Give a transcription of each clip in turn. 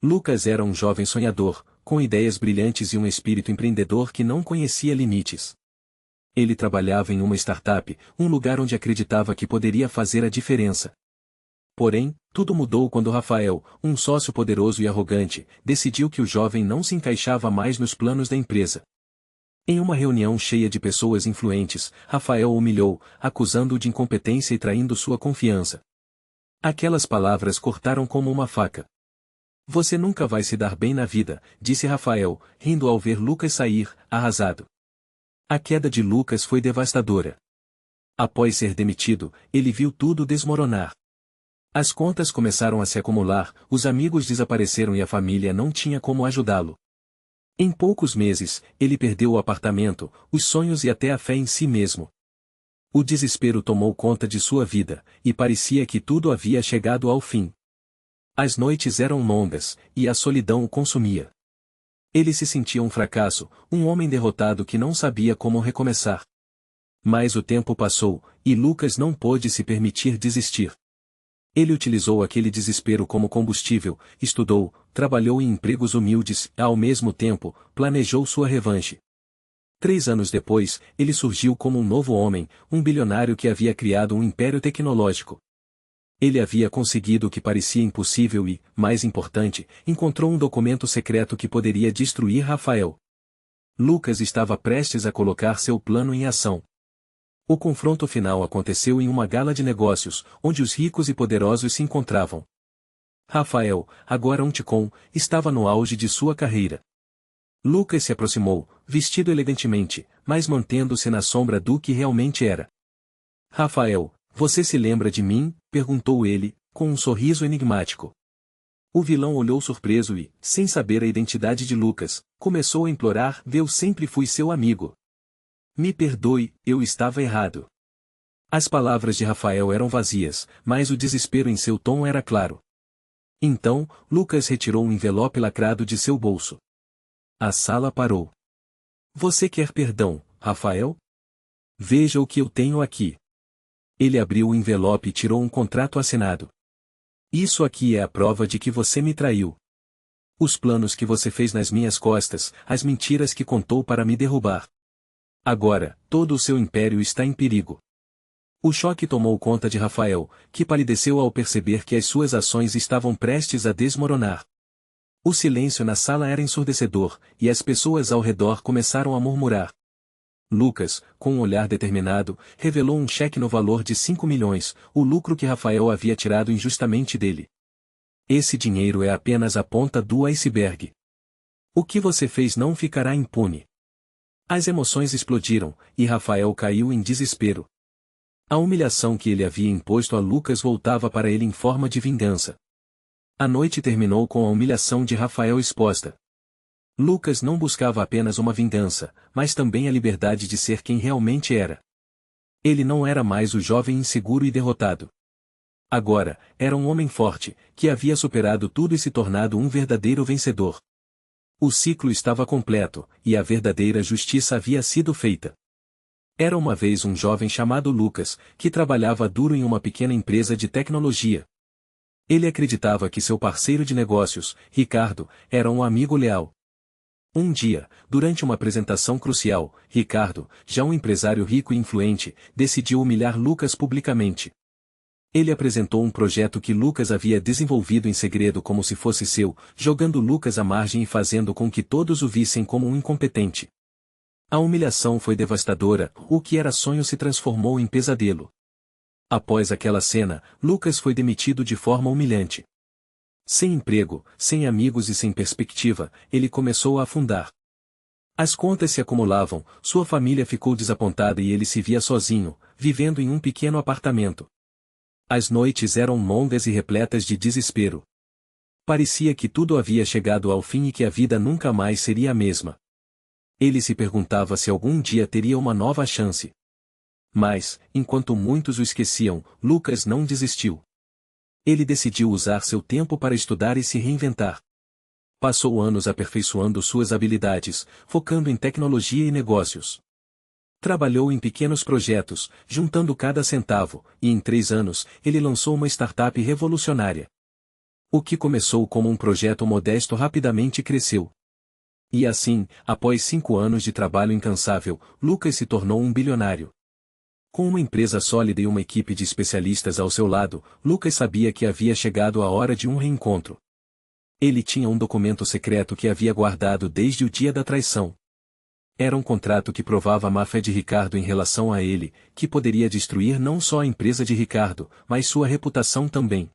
Lucas era um jovem sonhador, com ideias brilhantes e um espírito empreendedor que não conhecia limites. Ele trabalhava em uma startup, um lugar onde acreditava que poderia fazer a diferença. Porém, tudo mudou quando Rafael, um sócio poderoso e arrogante, decidiu que o jovem não se encaixava mais nos planos da empresa. Em uma reunião cheia de pessoas influentes, Rafael o humilhou, acusando-o de incompetência e traindo sua confiança. Aquelas palavras cortaram como uma faca. Você nunca vai se dar bem na vida, disse Rafael, rindo ao ver Lucas sair, arrasado. A queda de Lucas foi devastadora. Após ser demitido, ele viu tudo desmoronar. As contas começaram a se acumular, os amigos desapareceram e a família não tinha como ajudá-lo. Em poucos meses, ele perdeu o apartamento, os sonhos e até a fé em si mesmo. O desespero tomou conta de sua vida, e parecia que tudo havia chegado ao fim. As noites eram longas, e a solidão o consumia. Ele se sentia um fracasso, um homem derrotado que não sabia como recomeçar. Mas o tempo passou, e Lucas não pôde se permitir desistir. Ele utilizou aquele desespero como combustível, estudou, trabalhou em empregos humildes e, ao mesmo tempo, planejou sua revanche. 3 anos depois, ele surgiu como um novo homem, um bilionário que havia criado um império tecnológico. Ele havia conseguido o que parecia impossível e, mais importante, encontrou um documento secreto que poderia destruir Rafael. Lucas estava prestes a colocar seu plano em ação. O confronto final aconteceu em uma gala de negócios, onde os ricos e poderosos se encontravam. Rafael, agora um ticon, estava no auge de sua carreira. Lucas se aproximou, vestido elegantemente, mas mantendo-se na sombra do que realmente era. Rafael, você se lembra de mim? Perguntou ele, com um sorriso enigmático. O vilão olhou surpreso e, sem saber a identidade de Lucas, começou a implorar: eu sempre fui seu amigo. Me perdoe, eu estava errado. As palavras de Rafael eram vazias, mas o desespero em seu tom era claro. Então, Lucas retirou um envelope lacrado de seu bolso. A sala parou. Você quer perdão, Rafael? Veja o que eu tenho aqui. Ele abriu o envelope e tirou um contrato assinado. Isso aqui é a prova de que você me traiu. Os planos que você fez nas minhas costas, as mentiras que contou para me derrubar. Agora, todo o seu império está em perigo. O choque tomou conta de Rafael, que palideceu ao perceber que as suas ações estavam prestes a desmoronar. O silêncio na sala era ensurdecedor, e as pessoas ao redor começaram a murmurar. Lucas, com um olhar determinado, revelou um cheque no valor de 5 milhões, o lucro que Rafael havia tirado injustamente dele. Esse dinheiro é apenas a ponta do iceberg. O que você fez não ficará impune. As emoções explodiram, e Rafael caiu em desespero. A humilhação que ele havia imposto a Lucas voltava para ele em forma de vingança. A noite terminou com a humilhação de Rafael exposta. Lucas não buscava apenas uma vingança, mas também a liberdade de ser quem realmente era. Ele não era mais o jovem inseguro e derrotado. Agora, era um homem forte, que havia superado tudo e se tornado um verdadeiro vencedor. O ciclo estava completo, e a verdadeira justiça havia sido feita. Era uma vez um jovem chamado Lucas, que trabalhava duro em uma pequena empresa de tecnologia. Ele acreditava que seu parceiro de negócios, Ricardo, era um amigo leal. Um dia, durante uma apresentação crucial, Ricardo, já um empresário rico e influente, decidiu humilhar Lucas publicamente. Ele apresentou um projeto que Lucas havia desenvolvido em segredo como se fosse seu, jogando Lucas à margem e fazendo com que todos o vissem como um incompetente. A humilhação foi devastadora, o que era sonho se transformou em pesadelo. Após aquela cena, Lucas foi demitido de forma humilhante. Sem emprego, sem amigos e sem perspectiva, ele começou a afundar. As contas se acumulavam, sua família ficou desapontada e ele se via sozinho, vivendo em um pequeno apartamento. As noites eram longas e repletas de desespero. Parecia que tudo havia chegado ao fim e que a vida nunca mais seria a mesma. Ele se perguntava se algum dia teria uma nova chance. Mas, enquanto muitos o esqueciam, Lucas não desistiu. Ele decidiu usar seu tempo para estudar e se reinventar. Passou anos aperfeiçoando suas habilidades, focando em tecnologia e negócios. Trabalhou em pequenos projetos, juntando cada centavo, e em 3 anos, ele lançou uma startup revolucionária. O que começou como um projeto modesto rapidamente cresceu. E assim, após 5 anos de trabalho incansável, Lucas se tornou um bilionário. Com uma empresa sólida e uma equipe de especialistas ao seu lado, Lucas sabia que havia chegado a hora de um reencontro. Ele tinha um documento secreto que havia guardado desde o dia da traição. Era um contrato que provava a má-fé de Ricardo em relação a ele, que poderia destruir não só a empresa de Ricardo, mas sua reputação também.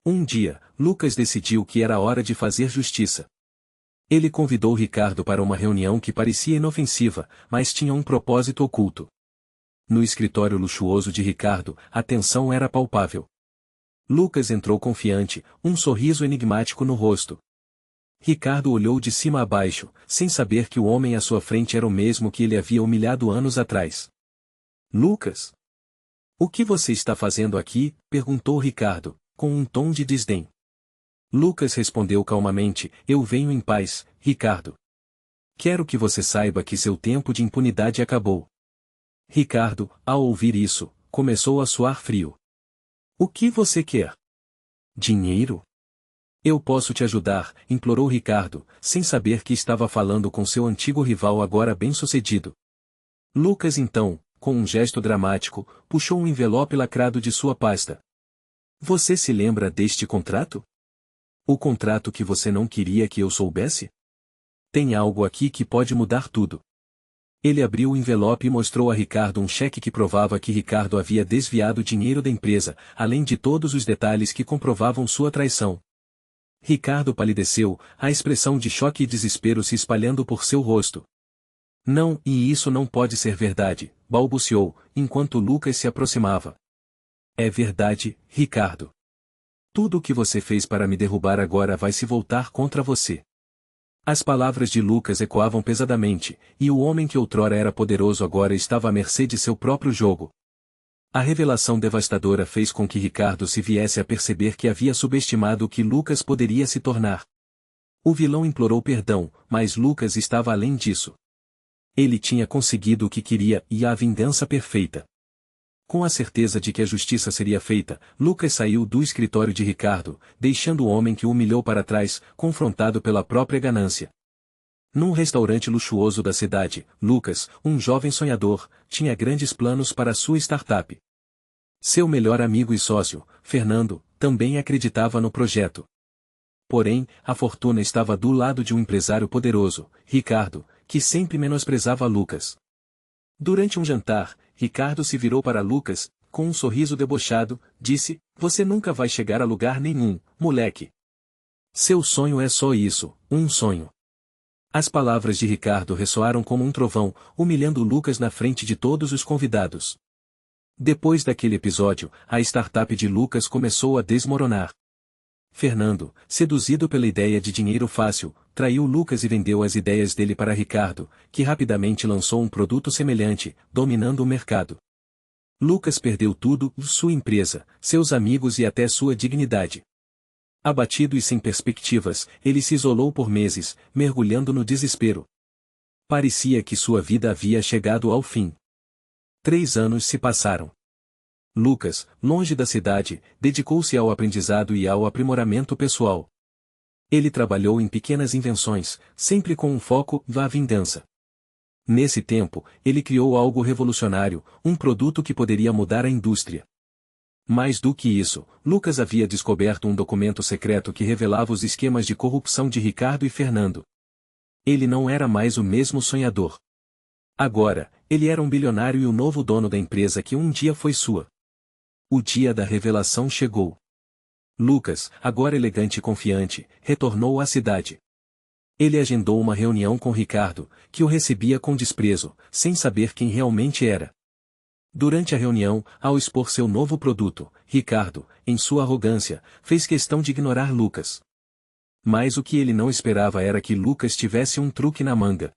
Um dia, Lucas decidiu que era hora de fazer justiça. Ele convidou Ricardo para uma reunião que parecia inofensiva, mas tinha um propósito oculto. No escritório luxuoso de Ricardo, a tensão era palpável. Lucas entrou confiante, um sorriso enigmático no rosto. Ricardo olhou de cima a baixo, sem saber que o homem à sua frente era o mesmo que ele havia humilhado anos atrás. Lucas? O que você está fazendo aqui? Perguntou Ricardo, com um tom de desdém. Lucas respondeu calmamente, eu venho em paz, Ricardo. Quero que você saiba que seu tempo de impunidade acabou. Ricardo, ao ouvir isso, começou a suar frio. O que você quer? Dinheiro? Eu posso te ajudar, implorou Ricardo, sem saber que estava falando com seu antigo rival agora bem-sucedido. Lucas então, com um gesto dramático, puxou um envelope lacrado de sua pasta. Você se lembra deste contrato? O contrato que você não queria que eu soubesse? Tem algo aqui que pode mudar tudo. Ele abriu o envelope e mostrou a Ricardo um cheque que provava que Ricardo havia desviado dinheiro da empresa, além de todos os detalhes que comprovavam sua traição. Ricardo palideceu, a expressão de choque e desespero se espalhando por seu rosto. Não, e isso não pode ser verdade, balbuciou, enquanto Lucas se aproximava. É verdade, Ricardo. Tudo o que você fez para me derrubar agora vai se voltar contra você. As palavras de Lucas ecoavam pesadamente, e o homem que outrora era poderoso agora estava à mercê de seu próprio jogo. A revelação devastadora fez com que Ricardo se viesse a perceber que havia subestimado o que Lucas poderia se tornar. O vilão implorou perdão, mas Lucas estava além disso. Ele tinha conseguido o que queria e a vingança perfeita. Com a certeza de que a justiça seria feita, Lucas saiu do escritório de Ricardo, deixando o homem que o humilhou para trás, confrontado pela própria ganância. Num restaurante luxuoso da cidade, Lucas, um jovem sonhador, tinha grandes planos para sua startup. Seu melhor amigo e sócio, Fernando, também acreditava no projeto. Porém, a fortuna estava do lado de um empresário poderoso, Ricardo, que sempre menosprezava Lucas. Durante um jantar, Ricardo se virou para Lucas, com um sorriso debochado, disse, você nunca vai chegar a lugar nenhum, moleque. Seu sonho é só isso, um sonho. As palavras de Ricardo ressoaram como um trovão, humilhando Lucas na frente de todos os convidados. Depois daquele episódio, a startup de Lucas começou a desmoronar. Fernando, seduzido pela ideia de dinheiro fácil, traiu Lucas e vendeu as ideias dele para Ricardo, que rapidamente lançou um produto semelhante, dominando o mercado. Lucas perdeu tudo, sua empresa, seus amigos e até sua dignidade. Abatido e sem perspectivas, ele se isolou por meses, mergulhando no desespero. Parecia que sua vida havia chegado ao fim. 3 anos se passaram. Lucas, longe da cidade, dedicou-se ao aprendizado e ao aprimoramento pessoal. Ele trabalhou em pequenas invenções, sempre com um foco na vingança. Nesse tempo, ele criou algo revolucionário, um produto que poderia mudar a indústria. Mais do que isso, Lucas havia descoberto um documento secreto que revelava os esquemas de corrupção de Ricardo e Fernando. Ele não era mais o mesmo sonhador. Agora, ele era um bilionário e o novo dono da empresa que um dia foi sua. O dia da revelação chegou. Lucas, agora elegante e confiante, retornou à cidade. Ele agendou uma reunião com Ricardo, que o recebia com desprezo, sem saber quem realmente era. Durante a reunião, ao expor seu novo produto, Ricardo, em sua arrogância, fez questão de ignorar Lucas. Mas o que ele não esperava era que Lucas tivesse um truque na manga.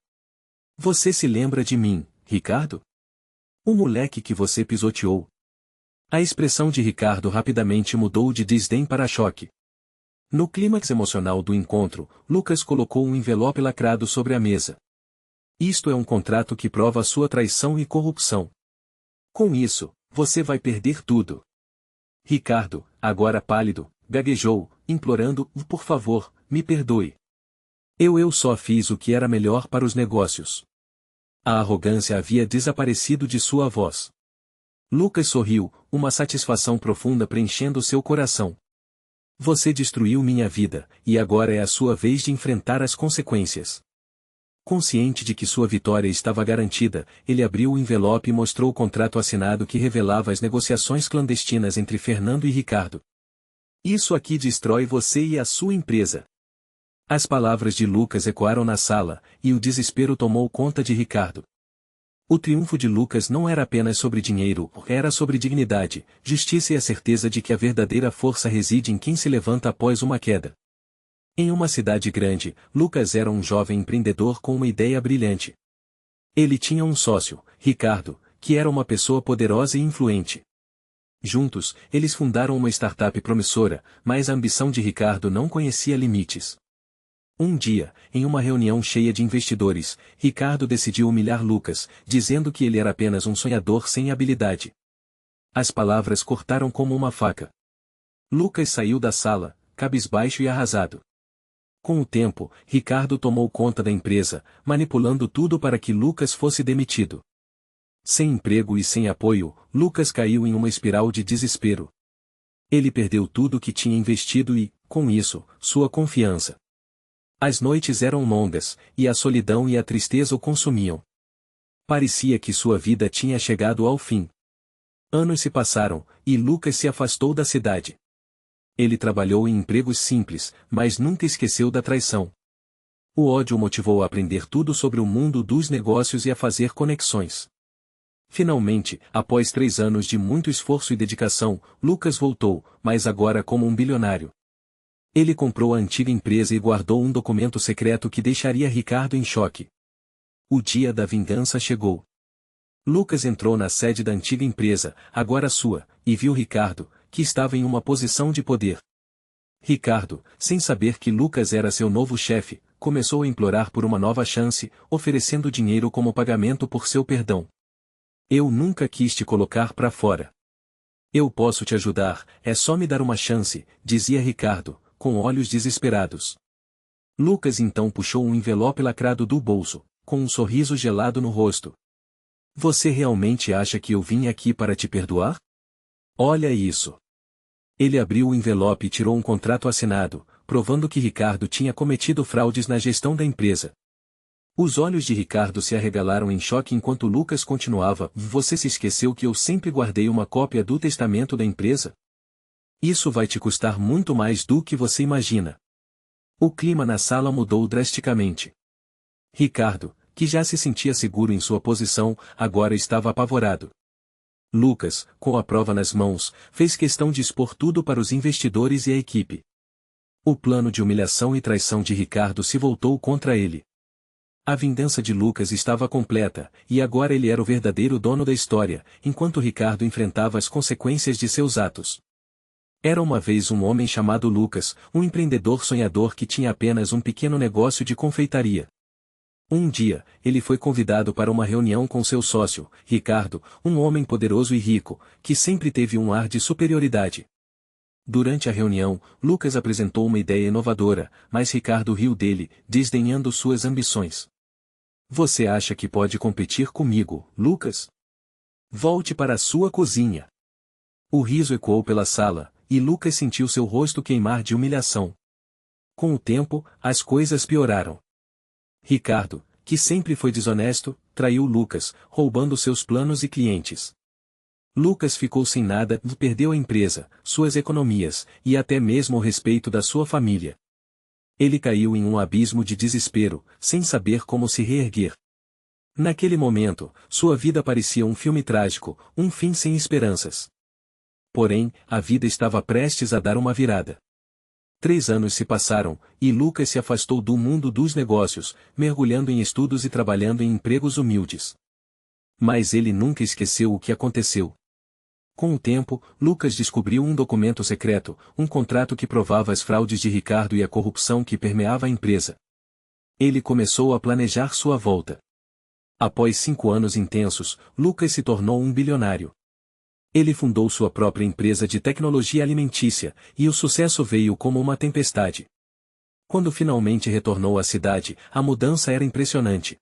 Você se lembra de mim, Ricardo? O moleque que você pisoteou. A expressão de Ricardo rapidamente mudou de desdém para choque. No clímax emocional do encontro, Lucas colocou um envelope lacrado sobre a mesa. Isto é um contrato que prova sua traição e corrupção. Com isso, você vai perder tudo. Ricardo, agora pálido, gaguejou, implorando, por favor, me perdoe. Eu só fiz o que era melhor para os negócios. A arrogância havia desaparecido de sua voz. Lucas sorriu, uma satisfação profunda preenchendo seu coração. Você destruiu minha vida, e agora é a sua vez de enfrentar as consequências. Consciente de que sua vitória estava garantida, ele abriu o envelope e mostrou o contrato assinado que revelava as negociações clandestinas entre Fernando e Ricardo. Isso aqui destrói você e a sua empresa. As palavras de Lucas ecoaram na sala, e o desespero tomou conta de Ricardo. O triunfo de Lucas não era apenas sobre dinheiro, era sobre dignidade, justiça e a certeza de que a verdadeira força reside em quem se levanta após uma queda. Em uma cidade grande, Lucas era um jovem empreendedor com uma ideia brilhante. Ele tinha um sócio, Ricardo, que era uma pessoa poderosa e influente. Juntos, eles fundaram uma startup promissora, mas a ambição de Ricardo não conhecia limites. Um dia, em uma reunião cheia de investidores, Ricardo decidiu humilhar Lucas, dizendo que ele era apenas um sonhador sem habilidade. As palavras cortaram como uma faca. Lucas saiu da sala, cabisbaixo e arrasado. Com o tempo, Ricardo tomou conta da empresa, manipulando tudo para que Lucas fosse demitido. Sem emprego e sem apoio, Lucas caiu em uma espiral de desespero. Ele perdeu tudo o que tinha investido e, com isso, sua confiança. As noites eram longas, e a solidão e a tristeza o consumiam. Parecia que sua vida tinha chegado ao fim. Anos se passaram, e Lucas se afastou da cidade. Ele trabalhou em empregos simples, mas nunca esqueceu da traição. O ódio o motivou a aprender tudo sobre o mundo dos negócios e a fazer conexões. Finalmente, após 3 anos de muito esforço e dedicação, Lucas voltou, mas agora como um bilionário. Ele comprou a antiga empresa e guardou um documento secreto que deixaria Ricardo em choque. O dia da vingança chegou. Lucas entrou na sede da antiga empresa, agora sua, e viu Ricardo, que estava em uma posição de poder. Ricardo, sem saber que Lucas era seu novo chefe, começou a implorar por uma nova chance, oferecendo dinheiro como pagamento por seu perdão. Eu nunca quis te colocar para fora. Eu posso te ajudar, é só me dar uma chance, dizia Ricardo, com olhos desesperados. Lucas então puxou um envelope lacrado do bolso, com um sorriso gelado no rosto. Você realmente acha que eu vim aqui para te perdoar? Olha isso. Ele abriu o envelope e tirou um contrato assinado, provando que Ricardo tinha cometido fraudes na gestão da empresa. Os olhos de Ricardo se arregalaram em choque enquanto Lucas continuava: Você se esqueceu que eu sempre guardei uma cópia do testamento da empresa? Isso vai te custar muito mais do que você imagina. O clima na sala mudou drasticamente. Ricardo, que já se sentia seguro em sua posição, agora estava apavorado. Lucas, com a prova nas mãos, fez questão de expor tudo para os investidores e a equipe. O plano de humilhação e traição de Ricardo se voltou contra ele. A vingança de Lucas estava completa, e agora ele era o verdadeiro dono da história, enquanto Ricardo enfrentava as consequências de seus atos. Era uma vez um homem chamado Lucas, um empreendedor sonhador que tinha apenas um pequeno negócio de confeitaria. Um dia, ele foi convidado para uma reunião com seu sócio, Ricardo, um homem poderoso e rico, que sempre teve um ar de superioridade. Durante a reunião, Lucas apresentou uma ideia inovadora, mas Ricardo riu dele, desdenhando suas ambições. Você acha que pode competir comigo, Lucas? Volte para a sua cozinha. O riso ecoou pela sala, e Lucas sentiu seu rosto queimar de humilhação. Com o tempo, as coisas pioraram. Ricardo, que sempre foi desonesto, traiu Lucas, roubando seus planos e clientes. Lucas ficou sem nada e perdeu a empresa, suas economias, e até mesmo o respeito da sua família. Ele caiu em um abismo de desespero, sem saber como se reerguer. Naquele momento, sua vida parecia um filme trágico, um fim sem esperanças. Porém, a vida estava prestes a dar uma virada. 3 anos se passaram, e Lucas se afastou do mundo dos negócios, mergulhando em estudos e trabalhando em empregos humildes. Mas ele nunca esqueceu o que aconteceu. Com o tempo, Lucas descobriu um documento secreto, um contrato que provava as fraudes de Ricardo e a corrupção que permeava a empresa. Ele começou a planejar sua volta. Após 5 anos intensos, Lucas se tornou um bilionário. Ele fundou sua própria empresa de tecnologia alimentícia, e o sucesso veio como uma tempestade. Quando finalmente retornou à cidade, a mudança era impressionante.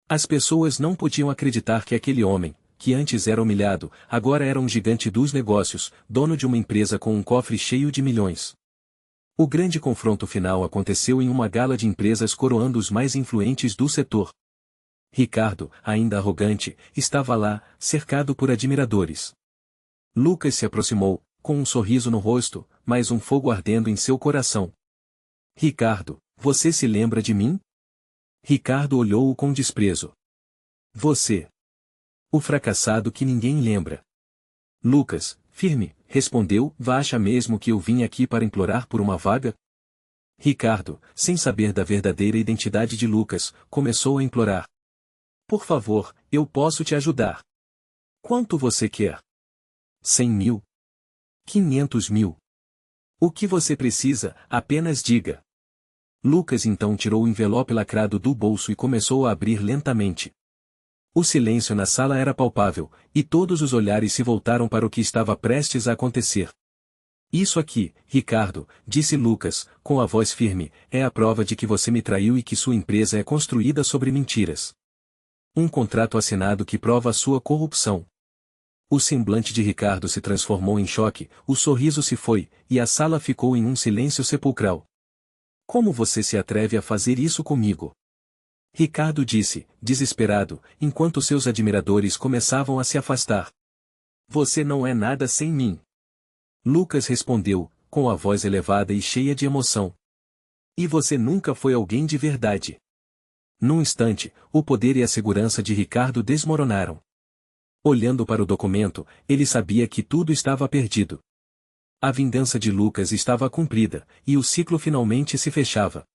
As pessoas não podiam acreditar que aquele homem, que antes era humilhado, agora era um gigante dos negócios, dono de uma empresa com um cofre cheio de milhões. O grande confronto final aconteceu em uma gala de empresas coroando os mais influentes do setor. Ricardo, ainda arrogante, estava lá, cercado por admiradores. Lucas se aproximou, com um sorriso no rosto, mas um fogo ardendo em seu coração. Ricardo, você se lembra de mim? Ricardo olhou-o com desprezo. Você. O fracassado que ninguém lembra. Lucas, firme, respondeu, acha mesmo que eu vim aqui para implorar por uma vaga? Ricardo, sem saber da verdadeira identidade de Lucas, começou a implorar. Por favor, eu posso te ajudar. Quanto você quer? 100.000? 500.000? O que você precisa, apenas diga. Lucas então tirou o envelope lacrado do bolso e começou a abrir lentamente. O silêncio na sala era palpável, e todos os olhares se voltaram para o que estava prestes a acontecer. Isso aqui, Ricardo, disse Lucas, com a voz firme, é a prova de que você me traiu e que sua empresa é construída sobre mentiras. Um contrato assinado que prova a sua corrupção. O semblante de Ricardo se transformou em choque, o sorriso se foi, e a sala ficou em um silêncio sepulcral. Como você se atreve a fazer isso comigo? Ricardo disse, desesperado, enquanto seus admiradores começavam a se afastar. Você não é nada sem mim. Lucas respondeu, com a voz elevada e cheia de emoção. E você nunca foi alguém de verdade. Num instante, o poder e a segurança de Ricardo desmoronaram. Olhando para o documento, ele sabia que tudo estava perdido. A vingança de Lucas estava cumprida, e o ciclo finalmente se fechava.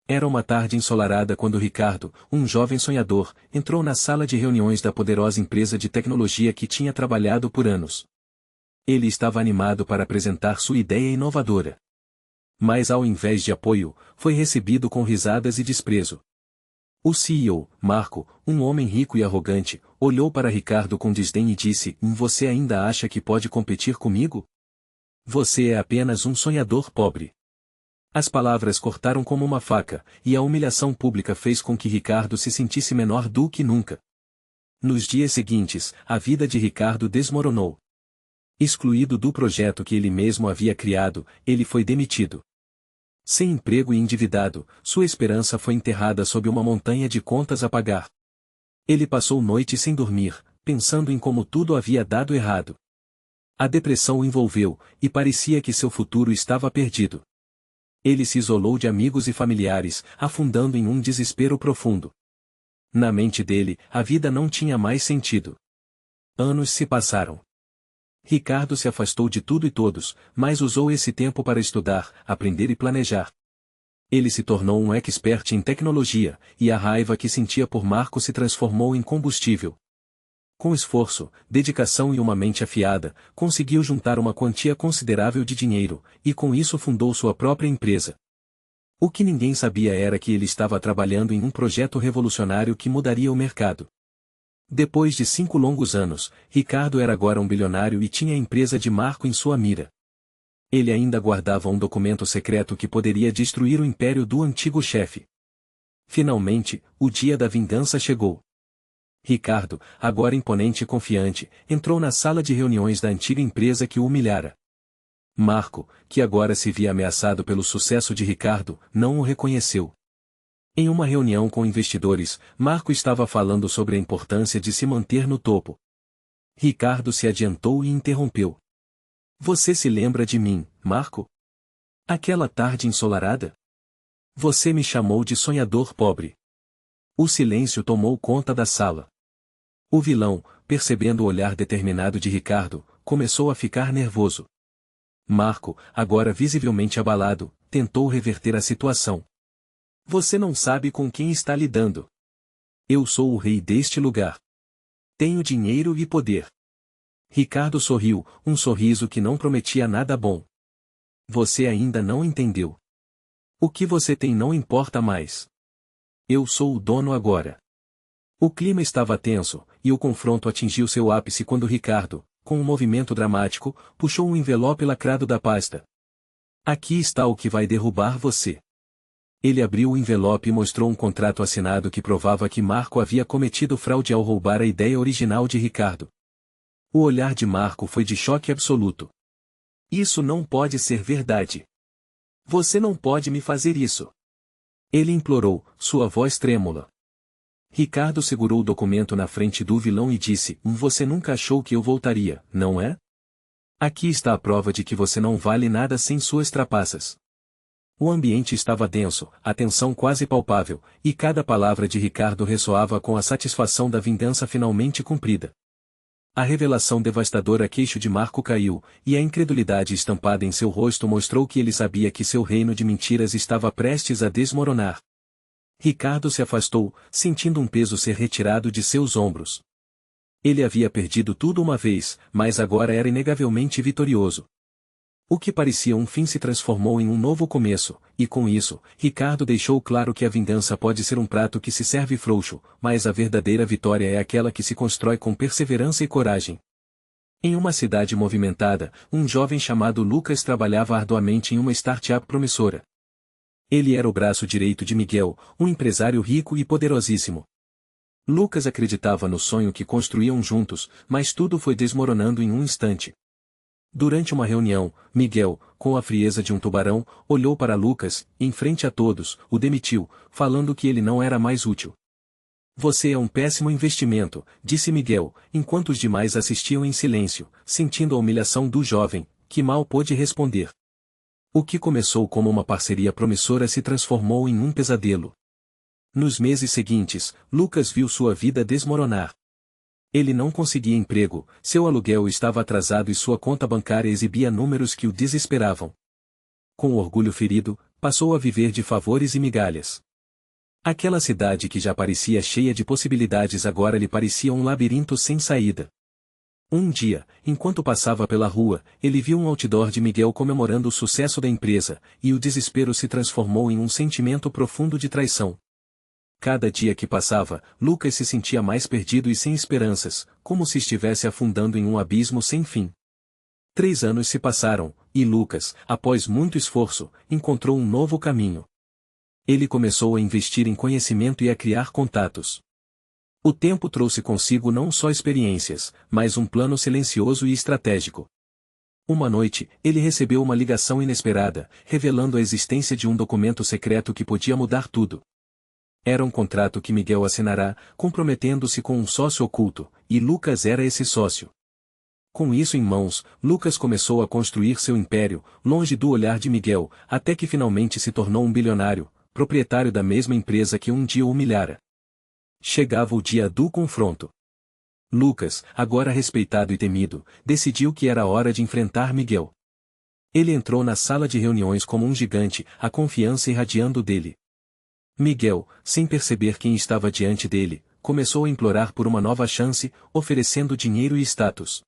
Era uma tarde ensolarada quando Ricardo, um jovem sonhador, entrou na sala de reuniões da poderosa empresa de tecnologia que tinha trabalhado por anos. Ele estava animado para apresentar sua ideia inovadora. Mas ao invés de apoio, foi recebido com risadas e desprezo. O CEO, Marco, um homem rico e arrogante, olhou para Ricardo com desdém e disse, você ainda acha que pode competir comigo? Você é apenas um sonhador pobre. As palavras cortaram como uma faca, e a humilhação pública fez com que Ricardo se sentisse menor do que nunca. Nos dias seguintes, a vida de Ricardo desmoronou. Excluído do projeto que ele mesmo havia criado, ele foi demitido. Sem emprego e endividado, sua esperança foi enterrada sob uma montanha de contas a pagar. Ele passou noites sem dormir, pensando em como tudo havia dado errado. A depressão o envolveu, e parecia que seu futuro estava perdido. Ele se isolou de amigos e familiares, afundando em um desespero profundo. Na mente dele, a vida não tinha mais sentido. Anos se passaram. Ricardo se afastou de tudo e todos, mas usou esse tempo para estudar, aprender e planejar. Ele se tornou um expert em tecnologia, e a raiva que sentia por Marco se transformou em combustível. Com esforço, dedicação e uma mente afiada, conseguiu juntar uma quantia considerável de dinheiro, e com isso fundou sua própria empresa. O que ninguém sabia era que ele estava trabalhando em um projeto revolucionário que mudaria o mercado. Depois de 5 longos anos, Ricardo era agora um bilionário e tinha a empresa de Marco em sua mira. Ele ainda guardava um documento secreto que poderia destruir o império do antigo chefe. Finalmente, o dia da vingança chegou. Ricardo, agora imponente e confiante, entrou na sala de reuniões da antiga empresa que o humilhara. Marco, que agora se via ameaçado pelo sucesso de Ricardo, não o reconheceu. Em uma reunião com investidores, Marco estava falando sobre a importância de se manter no topo. Ricardo se adiantou e interrompeu. Você se lembra de mim, Marco? Aquela tarde ensolarada? Você me chamou de sonhador pobre. O silêncio tomou conta da sala. O vilão, percebendo o olhar determinado de Ricardo, começou a ficar nervoso. Marco, agora visivelmente abalado, tentou reverter a situação. Você não sabe com quem está lidando. Eu sou o rei deste lugar. Tenho dinheiro e poder. Ricardo sorriu, um sorriso que não prometia nada bom. Você ainda não entendeu. O que você tem não importa mais. Eu sou o dono agora. O clima estava tenso, e o confronto atingiu seu ápice quando Ricardo, com um movimento dramático, puxou um envelope lacrado da pasta. Aqui está o que vai derrubar você. Ele abriu o envelope e mostrou um contrato assinado que provava que Marco havia cometido fraude ao roubar a ideia original de Ricardo. O olhar de Marco foi de choque absoluto. Isso não pode ser verdade. Você não pode me fazer isso. Ele implorou, sua voz trêmula. Ricardo segurou o documento na frente do vilão e disse: Você nunca achou que eu voltaria, não é? Aqui está a prova de que você não vale nada sem suas trapaças. O ambiente estava denso, a tensão quase palpável, e cada palavra de Ricardo ressoava com a satisfação da vingança finalmente cumprida. A revelação devastadora queixo de Marco caiu, e a incredulidade estampada em seu rosto mostrou que ele sabia que seu reino de mentiras estava prestes a desmoronar. Ricardo se afastou, sentindo um peso ser retirado de seus ombros. Ele havia perdido tudo uma vez, mas agora era inegavelmente vitorioso. O que parecia um fim se transformou em um novo começo, e com isso, Ricardo deixou claro que a vingança pode ser um prato que se serve frouxo, mas a verdadeira vitória é aquela que se constrói com perseverança e coragem. Em uma cidade movimentada, um jovem chamado Lucas trabalhava arduamente em uma startup promissora. Ele era o braço direito de Miguel, um empresário rico e poderosíssimo. Lucas acreditava no sonho que construíam juntos, mas tudo foi desmoronando em um instante. Durante uma reunião, Miguel, com a frieza de um tubarão, olhou para Lucas, e, em frente a todos, o demitiu, falando que ele não era mais útil. Você é um péssimo investimento, disse Miguel, enquanto os demais assistiam em silêncio, sentindo a humilhação do jovem, que mal pôde responder. O que começou como uma parceria promissora se transformou em um pesadelo. Nos meses seguintes, Lucas viu sua vida desmoronar. Ele não conseguia emprego, seu aluguel estava atrasado e sua conta bancária exibia números que o desesperavam. Com o orgulho ferido, passou a viver de favores e migalhas. Aquela cidade que já parecia cheia de possibilidades agora lhe parecia um labirinto sem saída. Um dia, enquanto passava pela rua, ele viu um outdoor de Miguel comemorando o sucesso da empresa, e o desespero se transformou em um sentimento profundo de traição. Cada dia que passava, Lucas se sentia mais perdido e sem esperanças, como se estivesse afundando em um abismo sem fim. 3 anos se passaram, e Lucas, após muito esforço, encontrou um novo caminho. Ele começou a investir em conhecimento e a criar contatos. O tempo trouxe consigo não só experiências, mas um plano silencioso e estratégico. Uma noite, ele recebeu uma ligação inesperada, revelando a existência de um documento secreto que podia mudar tudo. Era um contrato que Miguel assinará, comprometendo-se com um sócio oculto, e Lucas era esse sócio. Com isso em mãos, Lucas começou a construir seu império, longe do olhar de Miguel, até que finalmente se tornou um bilionário, proprietário da mesma empresa que um dia o humilhara. Chegava o dia do confronto. Lucas, agora respeitado e temido, decidiu que era hora de enfrentar Miguel. Ele entrou na sala de reuniões como um gigante, a confiança irradiando dele. Miguel, sem perceber quem estava diante dele, começou a implorar por uma nova chance, oferecendo dinheiro e status.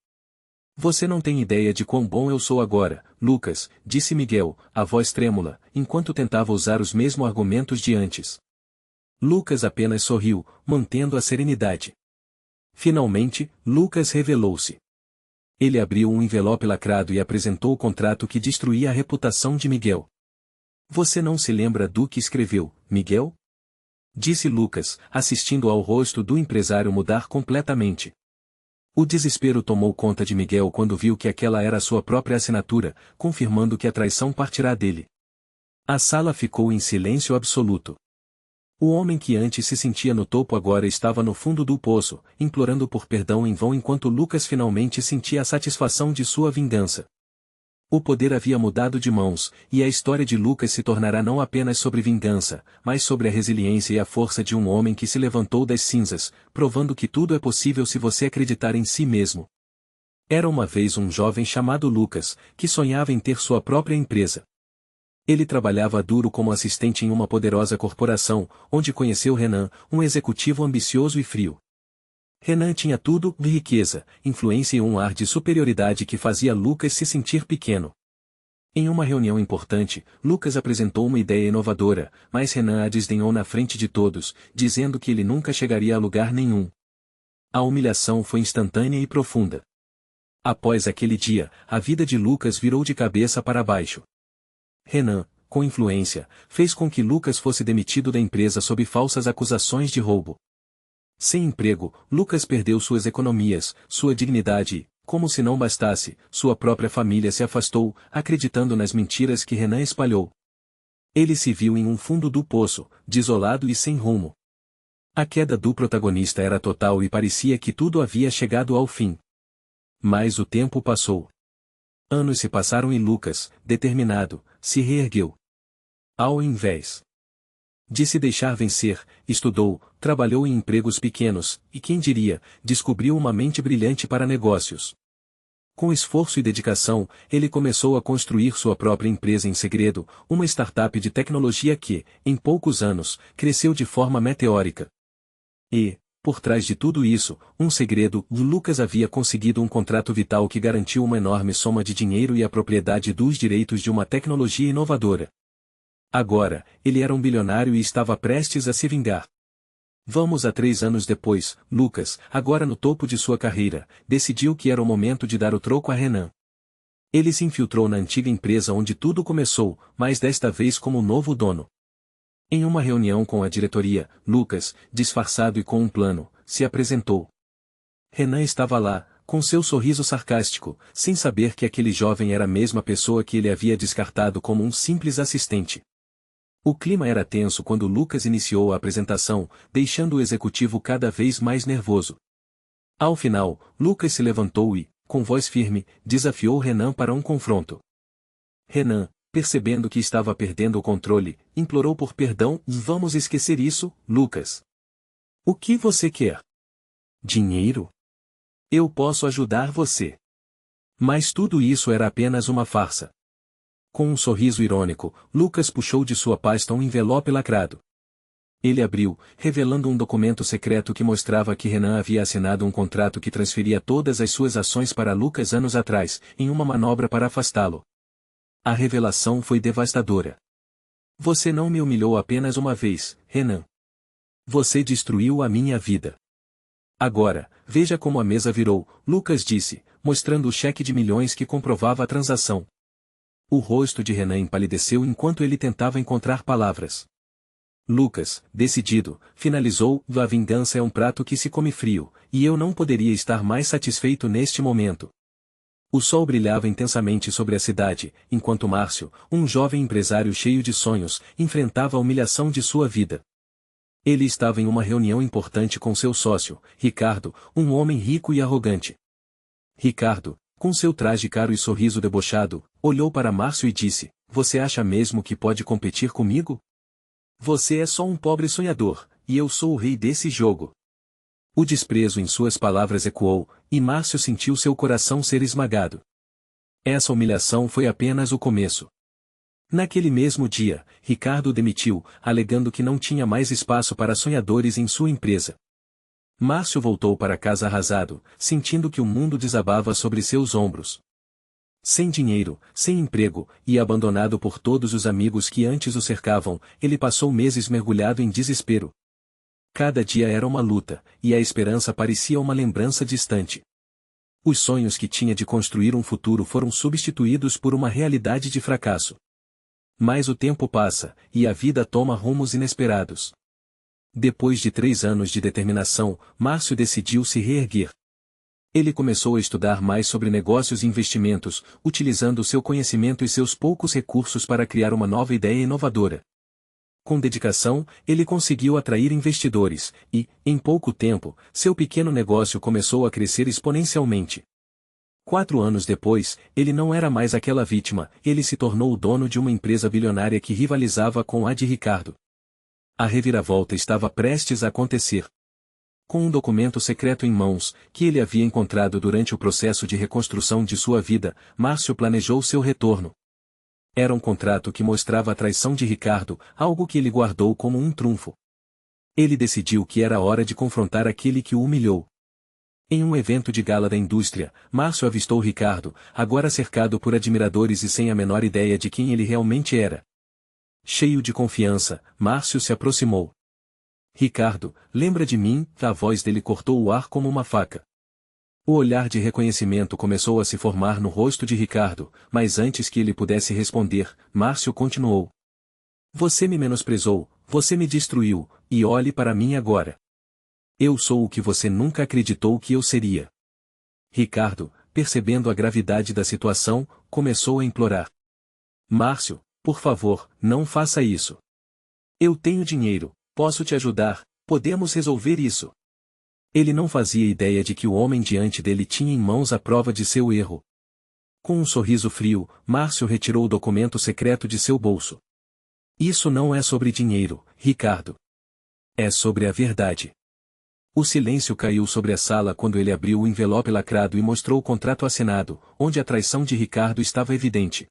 Você não tem ideia de quão bom eu sou agora, Lucas, disse Miguel, a voz trêmula, enquanto tentava usar os mesmos argumentos de antes. Lucas apenas sorriu, mantendo a serenidade. Finalmente, Lucas revelou-se. Ele abriu um envelope lacrado e apresentou o contrato que destruía a reputação de Miguel. Você não se lembra do que escreveu, Miguel? Disse Lucas, assistindo ao rosto do empresário mudar completamente. O desespero tomou conta de Miguel quando viu que aquela era sua própria assinatura, confirmando que a traição partirá dele. A sala ficou em silêncio absoluto. O homem que antes se sentia no topo agora estava no fundo do poço, implorando por perdão em vão enquanto Lucas finalmente sentia a satisfação de sua vingança. O poder havia mudado de mãos, e a história de Lucas se tornará não apenas sobre vingança, mas sobre a resiliência e a força de um homem que se levantou das cinzas, provando que tudo é possível se você acreditar em si mesmo. Era uma vez um jovem chamado Lucas, que sonhava em ter sua própria empresa. Ele trabalhava duro como assistente em uma poderosa corporação, onde conheceu Renan, um executivo ambicioso e frio. Renan tinha tudo, riqueza, influência e um ar de superioridade que fazia Lucas se sentir pequeno. Em uma reunião importante, Lucas apresentou uma ideia inovadora, mas Renan a desdenhou na frente de todos, dizendo que ele nunca chegaria a lugar nenhum. A humilhação foi instantânea e profunda. Após aquele dia, a vida de Lucas virou de cabeça para baixo. Renan, com influência, fez com que Lucas fosse demitido da empresa sob falsas acusações de roubo. Sem emprego, Lucas perdeu suas economias, sua dignidade e, como se não bastasse, sua própria família se afastou, acreditando nas mentiras que Renan espalhou. Ele se viu em um fundo do poço, desolado e sem rumo. A queda do protagonista era total e parecia que tudo havia chegado ao fim. Mas o tempo passou. Anos se passaram e Lucas, determinado, se reergueu. Ao invés de se deixar vencer, estudou, trabalhou em empregos pequenos, e quem diria, descobriu uma mente brilhante para negócios. Com esforço e dedicação, ele começou a construir sua própria empresa em segredo, uma startup de tecnologia que, em poucos anos, cresceu de forma meteórica. E, por trás de tudo isso, um segredo: Lucas havia conseguido um contrato vital que garantiu uma enorme soma de dinheiro e a propriedade dos direitos de uma tecnologia inovadora. Agora, ele era um bilionário e estava prestes a se vingar. Vamos a 3 anos depois, Lucas, agora no topo de sua carreira, decidiu que era o momento de dar o troco a Renan. Ele se infiltrou na antiga empresa onde tudo começou, mas desta vez como novo dono. Em uma reunião com a diretoria, Lucas, disfarçado e com um plano, se apresentou. Renan estava lá, com seu sorriso sarcástico, sem saber que aquele jovem era a mesma pessoa que ele havia descartado como um simples assistente. O clima era tenso quando Lucas iniciou a apresentação, deixando o executivo cada vez mais nervoso. Ao final, Lucas se levantou e, com voz firme, desafiou Renan para um confronto. Renan, percebendo que estava perdendo o controle, implorou por perdão. Vamos esquecer isso, Lucas. O que você quer? Dinheiro? Eu posso ajudar você. Mas tudo isso era apenas uma farsa. Com um sorriso irônico, Lucas puxou de sua pasta um envelope lacrado. Ele abriu, revelando um documento secreto que mostrava que Renan havia assinado um contrato que transferia todas as suas ações para Lucas anos atrás, em uma manobra para afastá-lo. A revelação foi devastadora. Você não me humilhou apenas uma vez, Renan. Você destruiu a minha vida. Agora, veja como a mesa virou, Lucas disse, mostrando o cheque de milhões que comprovava a transação. O rosto de Renan empalideceu enquanto ele tentava encontrar palavras. Lucas, decidido, finalizou: a vingança é um prato que se come frio, e eu não poderia estar mais satisfeito neste momento. O sol brilhava intensamente sobre a cidade, enquanto Márcio, um jovem empresário cheio de sonhos, enfrentava a humilhação de sua vida. Ele estava em uma reunião importante com seu sócio, Ricardo, um homem rico e arrogante. Ricardo, com seu traje caro e sorriso debochado, olhou para Márcio e disse: Você acha mesmo que pode competir comigo? Você é só um pobre sonhador, e eu sou o rei desse jogo. O desprezo em suas palavras ecoou, e Márcio sentiu seu coração ser esmagado. Essa humilhação foi apenas o começo. Naquele mesmo dia, Ricardo o demitiu, alegando que não tinha mais espaço para sonhadores em sua empresa. Márcio voltou para casa arrasado, sentindo que o mundo desabava sobre seus ombros. Sem dinheiro, sem emprego, e abandonado por todos os amigos que antes o cercavam, ele passou meses mergulhado em desespero. Cada dia era uma luta, e a esperança parecia uma lembrança distante. Os sonhos que tinha de construir um futuro foram substituídos por uma realidade de fracasso. Mas o tempo passa, e a vida toma rumos inesperados. Depois de 3 anos de determinação, Márcio decidiu se reerguer. Ele começou a estudar mais sobre negócios e investimentos, utilizando seu conhecimento e seus poucos recursos para criar uma nova ideia inovadora. Com dedicação, ele conseguiu atrair investidores, e, em pouco tempo, seu pequeno negócio começou a crescer exponencialmente. 4 anos depois, ele não era mais aquela vítima, ele se tornou o dono de uma empresa bilionária que rivalizava com a de Ricardo. A reviravolta estava prestes a acontecer. Com um documento secreto em mãos, que ele havia encontrado durante o processo de reconstrução de sua vida, Márcio planejou seu retorno. Era um contrato que mostrava a traição de Ricardo, algo que ele guardou como um trunfo. Ele decidiu que era hora de confrontar aquele que o humilhou. Em um evento de gala da indústria, Márcio avistou Ricardo, agora cercado por admiradores e sem a menor ideia de quem ele realmente era. Cheio de confiança, Márcio se aproximou. Ricardo, lembra de mim? A voz dele cortou o ar como uma faca. O olhar de reconhecimento começou a se formar no rosto de Ricardo, mas antes que ele pudesse responder, Márcio continuou. Você me menosprezou, você me destruiu, e olhe para mim agora. Eu sou o que você nunca acreditou que eu seria. Ricardo, percebendo a gravidade da situação, começou a implorar. Márcio, por favor, não faça isso. Eu tenho dinheiro, posso te ajudar, podemos resolver isso. Ele não fazia ideia de que o homem diante dele tinha em mãos a prova de seu erro. Com um sorriso frio, Márcio retirou o documento secreto de seu bolso. Isso não é sobre dinheiro, Ricardo. É sobre a verdade. O silêncio caiu sobre a sala quando ele abriu o envelope lacrado e mostrou o contrato assinado, onde a traição de Ricardo estava evidente.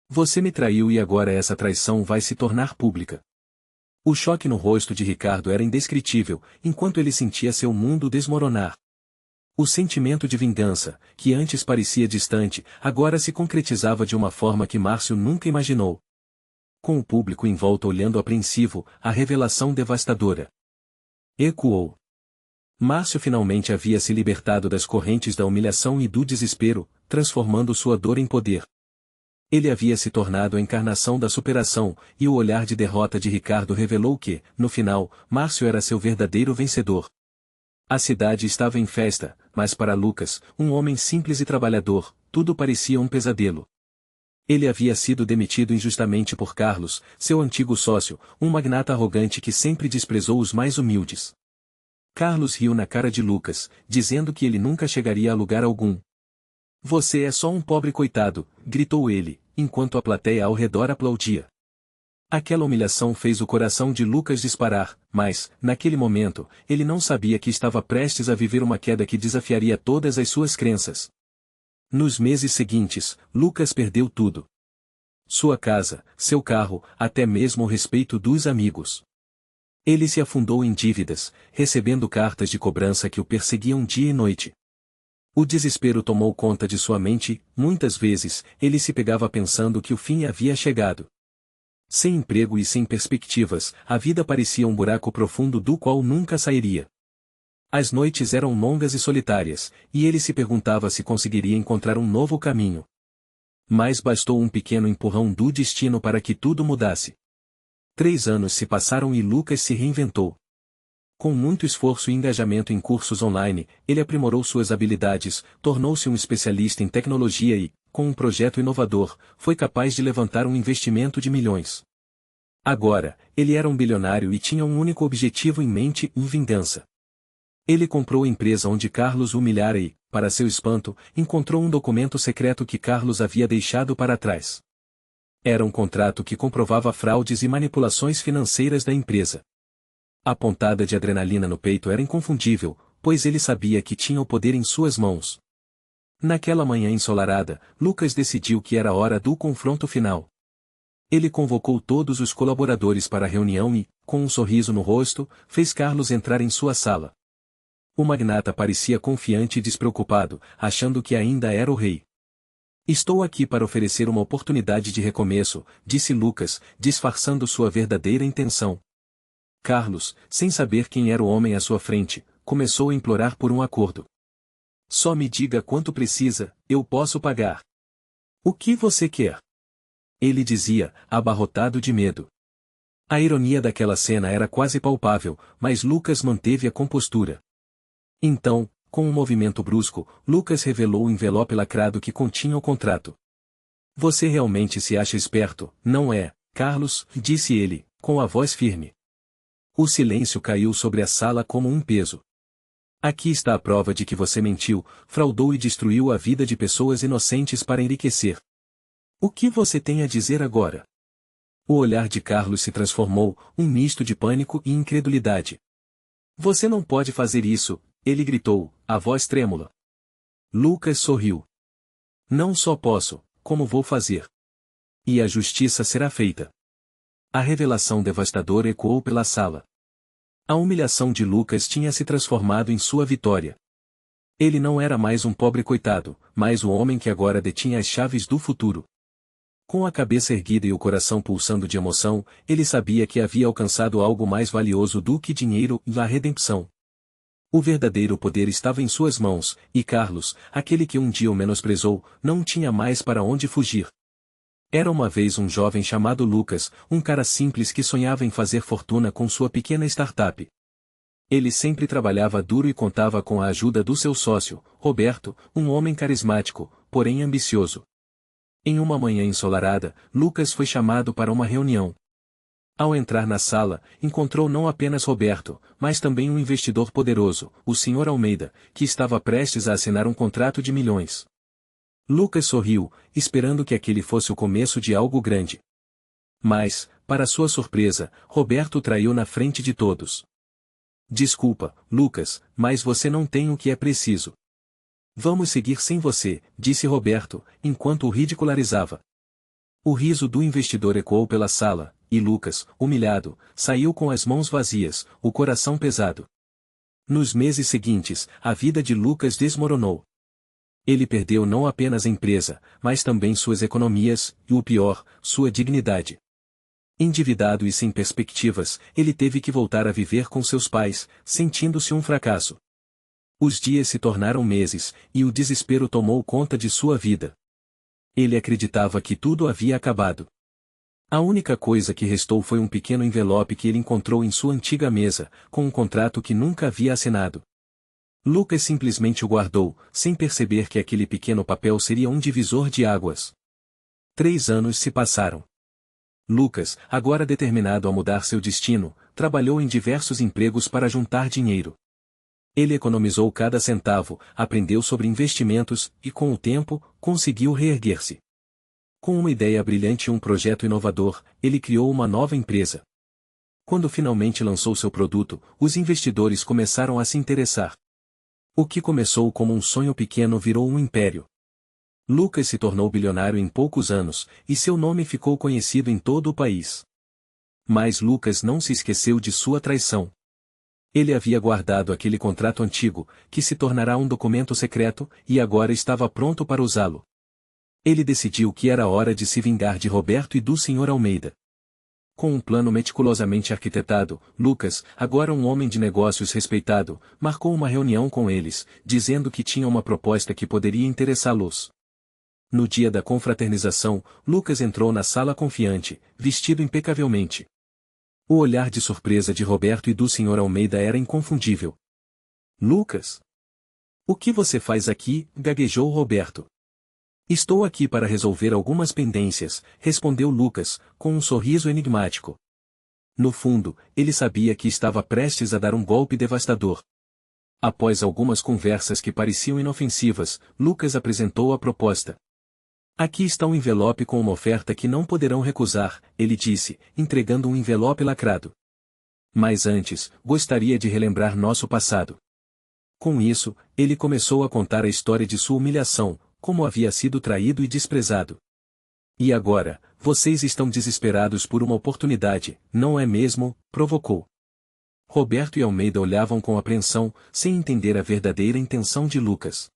Você me traiu e agora essa traição vai se tornar pública. O choque no rosto de Ricardo era indescritível, enquanto ele sentia seu mundo desmoronar. O sentimento de vingança, que antes parecia distante, agora se concretizava de uma forma que Márcio nunca imaginou. Com o público em volta olhando apreensivo, a revelação devastadora ecoou. Márcio finalmente havia se libertado das correntes da humilhação e do desespero, transformando sua dor em poder. Ele havia se tornado a encarnação da superação, e o olhar de derrota de Ricardo revelou que, no final, Márcio era seu verdadeiro vencedor. A cidade estava em festa, mas para Lucas, um homem simples e trabalhador, tudo parecia um pesadelo. Ele havia sido demitido injustamente por Carlos, seu antigo sócio, um magnata arrogante que sempre desprezou os mais humildes. Carlos riu na cara de Lucas, dizendo que ele nunca chegaria a lugar algum. Você é só um pobre coitado, gritou ele, enquanto a plateia ao redor aplaudia. Aquela humilhação fez o coração de Lucas disparar, mas, naquele momento, ele não sabia que estava prestes a viver uma queda que desafiaria todas as suas crenças. Nos meses seguintes, Lucas perdeu tudo. Sua casa, seu carro, até mesmo o respeito dos amigos. Ele se afundou em dívidas, recebendo cartas de cobrança que o perseguiam dia e noite. O desespero tomou conta de sua mente, muitas vezes, ele se pegava pensando que o fim havia chegado. Sem emprego e sem perspectivas, a vida parecia um buraco profundo do qual nunca sairia. As noites eram longas e solitárias, e ele se perguntava se conseguiria encontrar um novo caminho. Mas bastou um pequeno empurrão do destino para que tudo mudasse. 3 anos se passaram e Lucas se reinventou. Com muito esforço e engajamento em cursos online, ele aprimorou suas habilidades, tornou-se um especialista em tecnologia e, com um projeto inovador, foi capaz de levantar um investimento de milhões. Agora, ele era um bilionário e tinha um único objetivo em mente: vingança. Ele comprou a empresa onde Carlos o humilhara e, para seu espanto, encontrou um documento secreto que Carlos havia deixado para trás. Era um contrato que comprovava fraudes e manipulações financeiras da empresa. A pontada de adrenalina no peito era inconfundível, pois ele sabia que tinha o poder em suas mãos. Naquela manhã ensolarada, Lucas decidiu que era hora do confronto final. Ele convocou todos os colaboradores para a reunião e, com um sorriso no rosto, fez Carlos entrar em sua sala. O magnata parecia confiante e despreocupado, achando que ainda era o rei. Estou aqui para oferecer uma oportunidade de recomeço, disse Lucas, disfarçando sua verdadeira intenção. Carlos, sem saber quem era o homem à sua frente, começou a implorar por um acordo. Só me diga quanto precisa, eu posso pagar. O que você quer? Ele dizia, abarrotado de medo. A ironia daquela cena era quase palpável, mas Lucas manteve a compostura. Então, com um movimento brusco, Lucas revelou o envelope lacrado que continha o contrato. Você realmente se acha esperto, não é, Carlos? Disse ele, com a voz firme. O silêncio caiu sobre a sala como um peso. Aqui está a prova de que você mentiu, fraudou e destruiu a vida de pessoas inocentes para enriquecer. O que você tem a dizer agora? O olhar de Carlos se transformou, um misto de pânico e incredulidade. Você não pode fazer isso, ele gritou, a voz trêmula. Lucas sorriu. Não só posso, como vou fazer. E a justiça será feita. A revelação devastadora ecoou pela sala. A humilhação de Lucas tinha se transformado em sua vitória. Ele não era mais um pobre coitado, mas o homem que agora detinha as chaves do futuro. Com a cabeça erguida e o coração pulsando de emoção, ele sabia que havia alcançado algo mais valioso do que dinheiro e a redenção. O verdadeiro poder estava em suas mãos, e Carlos, aquele que um dia o menosprezou, não tinha mais para onde fugir. Era uma vez um jovem chamado Lucas, um cara simples que sonhava em fazer fortuna com sua pequena startup. Ele sempre trabalhava duro e contava com a ajuda do seu sócio, Roberto, um homem carismático, porém ambicioso. Em uma manhã ensolarada, Lucas foi chamado para uma reunião. Ao entrar na sala, encontrou não apenas Roberto, mas também um investidor poderoso, o Sr. Almeida, que estava prestes a assinar um contrato de milhões. Lucas sorriu, esperando que aquele fosse o começo de algo grande. Mas, para sua surpresa, Roberto o traiu na frente de todos. Desculpa, Lucas, mas você não tem o que é preciso. Vamos seguir sem você, disse Roberto, enquanto o ridicularizava. O riso do investidor ecoou pela sala, e Lucas, humilhado, saiu com as mãos vazias, o coração pesado. Nos meses seguintes, a vida de Lucas desmoronou. Ele perdeu não apenas a empresa, mas também suas economias, e o pior, sua dignidade. Endividado e sem perspectivas, ele teve que voltar a viver com seus pais, sentindo-se um fracasso. Os dias se tornaram meses, e o desespero tomou conta de sua vida. Ele acreditava que tudo havia acabado. A única coisa que restou foi um pequeno envelope que ele encontrou em sua antiga mesa, com um contrato que nunca havia assinado. Lucas simplesmente o guardou, sem perceber que aquele pequeno papel seria um divisor de águas. 3 anos se passaram. Lucas, agora determinado a mudar seu destino, trabalhou em diversos empregos para juntar dinheiro. Ele economizou cada centavo, aprendeu sobre investimentos e, com o tempo, conseguiu reerguer-se. Com uma ideia brilhante e um projeto inovador, ele criou uma nova empresa. Quando finalmente lançou seu produto, os investidores começaram a se interessar. O que começou como um sonho pequeno virou um império. Lucas se tornou bilionário em poucos anos, e seu nome ficou conhecido em todo o país. Mas Lucas não se esqueceu de sua traição. Ele havia guardado aquele contrato antigo, que se tornará um documento secreto, e agora estava pronto para usá-lo. Ele decidiu que era hora de se vingar de Roberto e do Sr. Almeida. Com um plano meticulosamente arquitetado, Lucas, agora um homem de negócios respeitado, marcou uma reunião com eles, dizendo que tinha uma proposta que poderia interessá-los. No dia da confraternização, Lucas entrou na sala confiante, vestido impecavelmente. O olhar de surpresa de Roberto e do Sr. Almeida era inconfundível. Lucas? O que você faz aqui? Gaguejou Roberto. Estou aqui para resolver algumas pendências, respondeu Lucas, com um sorriso enigmático. No fundo, ele sabia que estava prestes a dar um golpe devastador. Após algumas conversas que pareciam inofensivas, Lucas apresentou a proposta. Aqui está um envelope com uma oferta que não poderão recusar, ele disse, entregando um envelope lacrado. Mas antes, gostaria de relembrar nosso passado. Com isso, ele começou a contar a história de sua humilhação, como havia sido traído e desprezado. E agora, vocês estão desesperados por uma oportunidade, não é mesmo? Provocou. Roberto e Almeida olhavam com apreensão, sem entender a verdadeira intenção de Lucas.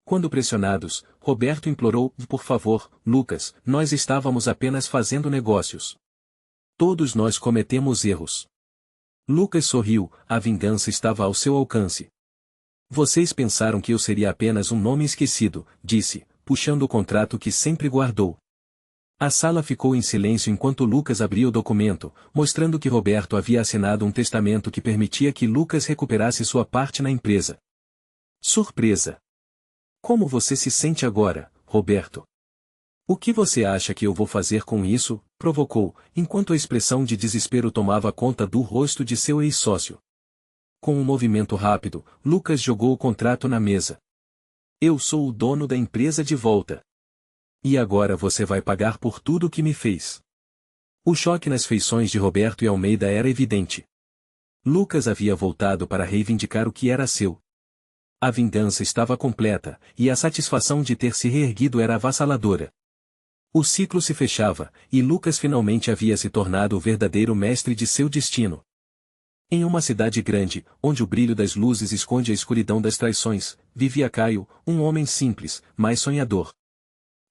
Quando pressionados, Roberto implorou, por favor, Lucas, nós estávamos apenas fazendo negócios. Todos nós cometemos erros. Lucas sorriu, a vingança estava ao seu alcance. Vocês pensaram que eu seria apenas um nome esquecido, disse, puxando o contrato que sempre guardou. A sala ficou em silêncio enquanto Lucas abria o documento, mostrando que Roberto havia assinado um testamento que permitia que Lucas recuperasse sua parte na empresa. Surpresa! Como você se sente agora, Roberto? O que você acha que eu vou fazer com isso? Provocou, enquanto a expressão de desespero tomava conta do rosto de seu ex-sócio. Com um movimento rápido, Lucas jogou o contrato na mesa. Eu sou o dono da empresa de volta. E agora você vai pagar por tudo que me fez. O choque nas feições de Roberto e Almeida era evidente. Lucas havia voltado para reivindicar o que era seu. A vingança estava completa, e a satisfação de ter se reerguido era avassaladora. O ciclo se fechava, e Lucas finalmente havia se tornado o verdadeiro mestre de seu destino. Em uma cidade grande, onde o brilho das luzes esconde a escuridão das traições, vivia Caio, um homem simples, mas sonhador.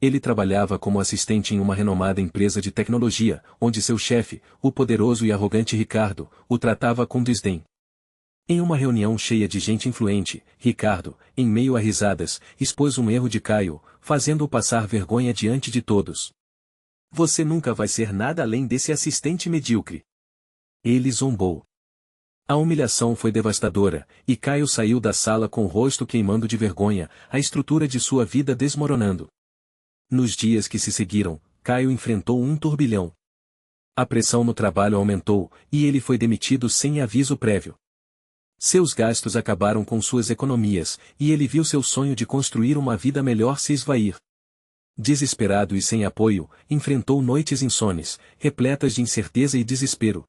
Ele trabalhava como assistente em uma renomada empresa de tecnologia, onde seu chefe, o poderoso e arrogante Ricardo, o tratava com desdém. Em uma reunião cheia de gente influente, Ricardo, em meio a risadas, expôs um erro de Caio, fazendo-o passar vergonha diante de todos. Você nunca vai ser nada além desse assistente medíocre. Ele zombou. A humilhação foi devastadora, e Caio saiu da sala com o rosto queimando de vergonha, a estrutura de sua vida desmoronando. Nos dias que se seguiram, Caio enfrentou um turbilhão. A pressão no trabalho aumentou, e ele foi demitido sem aviso prévio. Seus gastos acabaram com suas economias, e ele viu seu sonho de construir uma vida melhor se esvair. Desesperado e sem apoio, enfrentou noites insones, repletas de incerteza e desespero.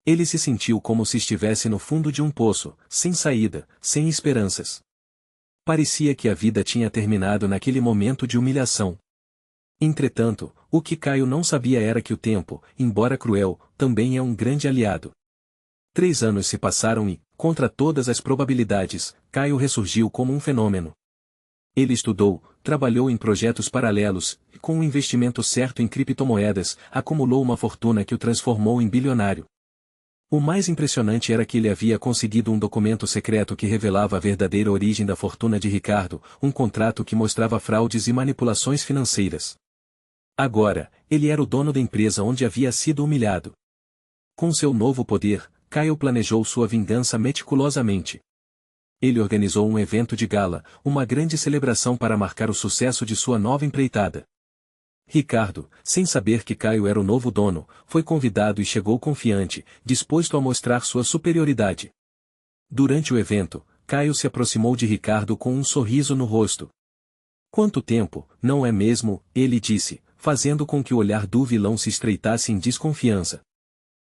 Ele se sentiu como se estivesse no fundo de um poço, sem saída, sem esperanças. Parecia que a vida tinha terminado naquele momento de humilhação. Entretanto, o que Caio não sabia era que o tempo, embora cruel, também é um grande aliado. 3 anos se passaram e, contra todas as probabilidades, Caio ressurgiu como um fenômeno. Ele estudou, trabalhou em projetos paralelos, e com um investimento certo em criptomoedas, acumulou uma fortuna que o transformou em bilionário. O mais impressionante era que ele havia conseguido um documento secreto que revelava a verdadeira origem da fortuna de Ricardo, um contrato que mostrava fraudes e manipulações financeiras. Agora, ele era o dono da empresa onde havia sido humilhado. Com seu novo poder, Caio planejou sua vingança meticulosamente. Ele organizou um evento de gala, uma grande celebração para marcar o sucesso de sua nova empreitada. Ricardo, sem saber que Caio era o novo dono, foi convidado e chegou confiante, disposto a mostrar sua superioridade. Durante o evento, Caio se aproximou de Ricardo com um sorriso no rosto. "Quanto tempo, não é mesmo?" ele disse, fazendo com que o olhar do vilão se estreitasse em desconfiança.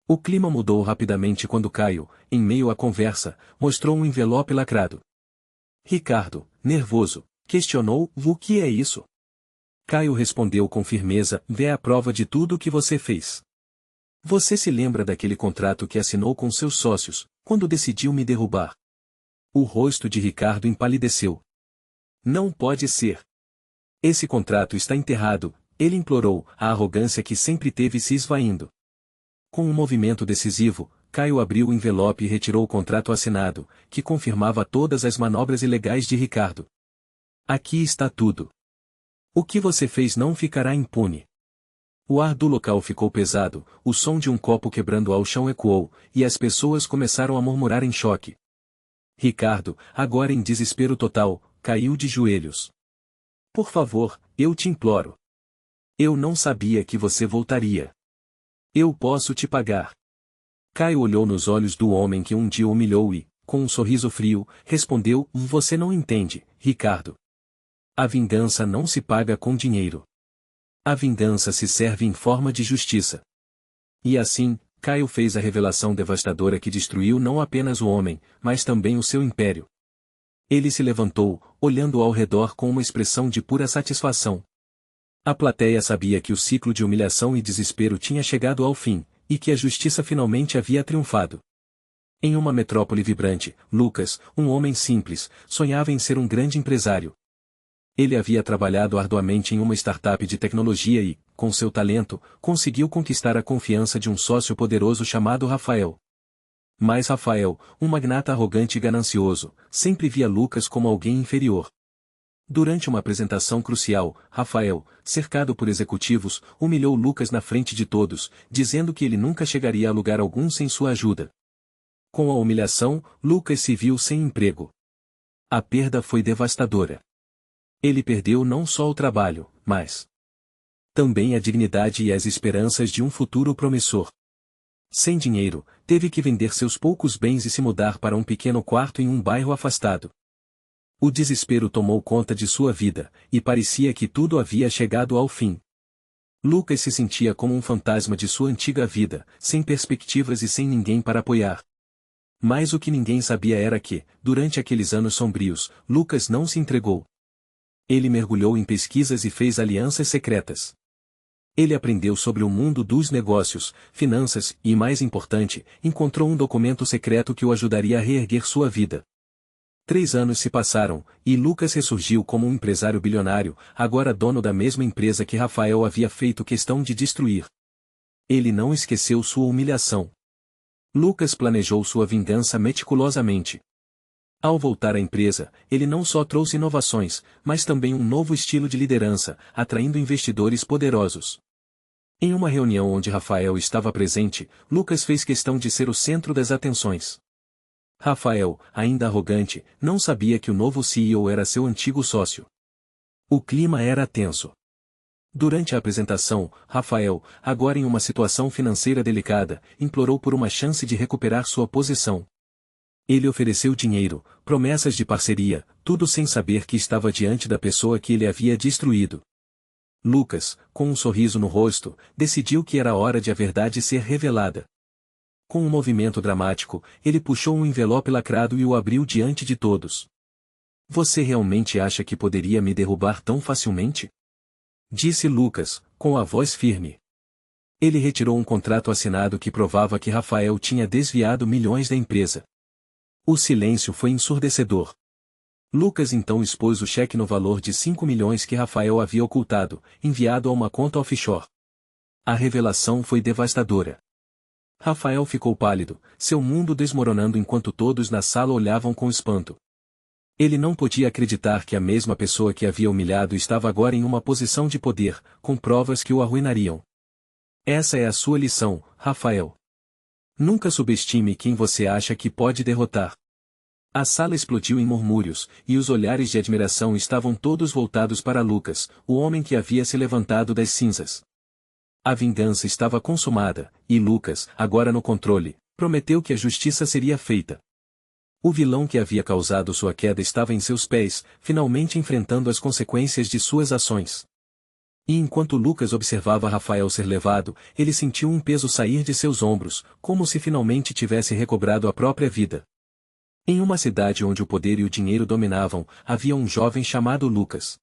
O clima mudou rapidamente quando Caio, em meio à conversa, mostrou um envelope lacrado. Ricardo, nervoso, questionou: "O que é isso?" Caio respondeu com firmeza: "Vê a prova de tudo o que você fez. Você se lembra daquele contrato que assinou com seus sócios, quando decidiu me derrubar?" O rosto de Ricardo empalideceu. "Não pode ser. Esse contrato está enterrado", ele implorou, a arrogância que sempre teve se esvaindo. Com um movimento decisivo, Caio abriu o envelope e retirou o contrato assinado, que confirmava todas as manobras ilegais de Ricardo. "Aqui está tudo. O que você fez não ficará impune." O ar do local ficou pesado, o som de um copo quebrando ao chão ecoou, e as pessoas começaram a murmurar em choque. Ricardo, agora em desespero total, caiu de joelhos. "Por favor, eu te imploro. Eu não sabia que você voltaria. Eu posso te pagar." Caio olhou nos olhos do homem que um dia o humilhou e, com um sorriso frio, respondeu: "Você não entende, Ricardo. A vingança não se paga com dinheiro. A vingança se serve em forma de justiça." E assim, Caio fez a revelação devastadora que destruiu não apenas o homem, mas também o seu império. Ele se levantou, olhando ao redor com uma expressão de pura satisfação. A plateia sabia que o ciclo de humilhação e desespero tinha chegado ao fim, e que a justiça finalmente havia triunfado. Em uma metrópole vibrante, Lucas, um homem simples, sonhava em ser um grande empresário. Ele havia trabalhado arduamente em uma startup de tecnologia e, com seu talento, conseguiu conquistar a confiança de um sócio poderoso chamado Rafael. Mas Rafael, um magnata arrogante e ganancioso, sempre via Lucas como alguém inferior. Durante uma apresentação crucial, Rafael, cercado por executivos, humilhou Lucas na frente de todos, dizendo que ele nunca chegaria a lugar algum sem sua ajuda. Com a humilhação, Lucas se viu sem emprego. A perda foi devastadora. Ele perdeu não só o trabalho, mas também a dignidade e as esperanças de um futuro promissor. Sem dinheiro, teve que vender seus poucos bens e se mudar para um pequeno quarto em um bairro afastado. O desespero tomou conta de sua vida, e parecia que tudo havia chegado ao fim. Lucas se sentia como um fantasma de sua antiga vida, sem perspectivas e sem ninguém para apoiar. Mas o que ninguém sabia era que, durante aqueles anos sombrios, Lucas não se entregou. Ele mergulhou em pesquisas e fez alianças secretas. Ele aprendeu sobre o mundo dos negócios, finanças e, mais importante, encontrou um documento secreto que o ajudaria a reerguer sua vida. 3 anos se passaram, e Lucas ressurgiu como um empresário bilionário, agora dono da mesma empresa que Rafael havia feito questão de destruir. Ele não esqueceu sua humilhação. Lucas planejou sua vingança meticulosamente. Ao voltar à empresa, ele não só trouxe inovações, mas também um novo estilo de liderança, atraindo investidores poderosos. Em uma reunião onde Rafael estava presente, Lucas fez questão de ser o centro das atenções. Rafael, ainda arrogante, não sabia que o novo CEO era seu antigo sócio. O clima era tenso. Durante a apresentação, Rafael, agora em uma situação financeira delicada, implorou por uma chance de recuperar sua posição. Ele ofereceu dinheiro, promessas de parceria, tudo sem saber que estava diante da pessoa que ele havia destruído. Lucas, com um sorriso no rosto, decidiu que era hora de a verdade ser revelada. Com um movimento dramático, ele puxou um envelope lacrado e o abriu diante de todos. Você realmente acha que poderia me derrubar tão facilmente? Disse Lucas, com a voz firme. Ele retirou um contrato assinado que provava que Rafael tinha desviado milhões da empresa. O silêncio foi ensurdecedor. Lucas então expôs o cheque no valor de 5 milhões que Rafael havia ocultado, enviado a uma conta offshore. A revelação foi devastadora. Rafael ficou pálido, seu mundo desmoronando enquanto todos na sala olhavam com espanto. Ele não podia acreditar que a mesma pessoa que havia humilhado estava agora em uma posição de poder, com provas que o arruinariam. Essa é a sua lição, Rafael. Nunca subestime quem você acha que pode derrotar. A sala explodiu em murmúrios, e os olhares de admiração estavam todos voltados para Lucas, o homem que havia se levantado das cinzas. A vingança estava consumada, e Lucas, agora no controle, prometeu que a justiça seria feita. O vilão que havia causado sua queda estava em seus pés, finalmente enfrentando as consequências de suas ações. E enquanto Lucas observava Rafael ser levado, ele sentiu um peso sair de seus ombros, como se finalmente tivesse recobrado a própria vida. Em uma cidade onde o poder e o dinheiro dominavam, havia um jovem chamado Lucas.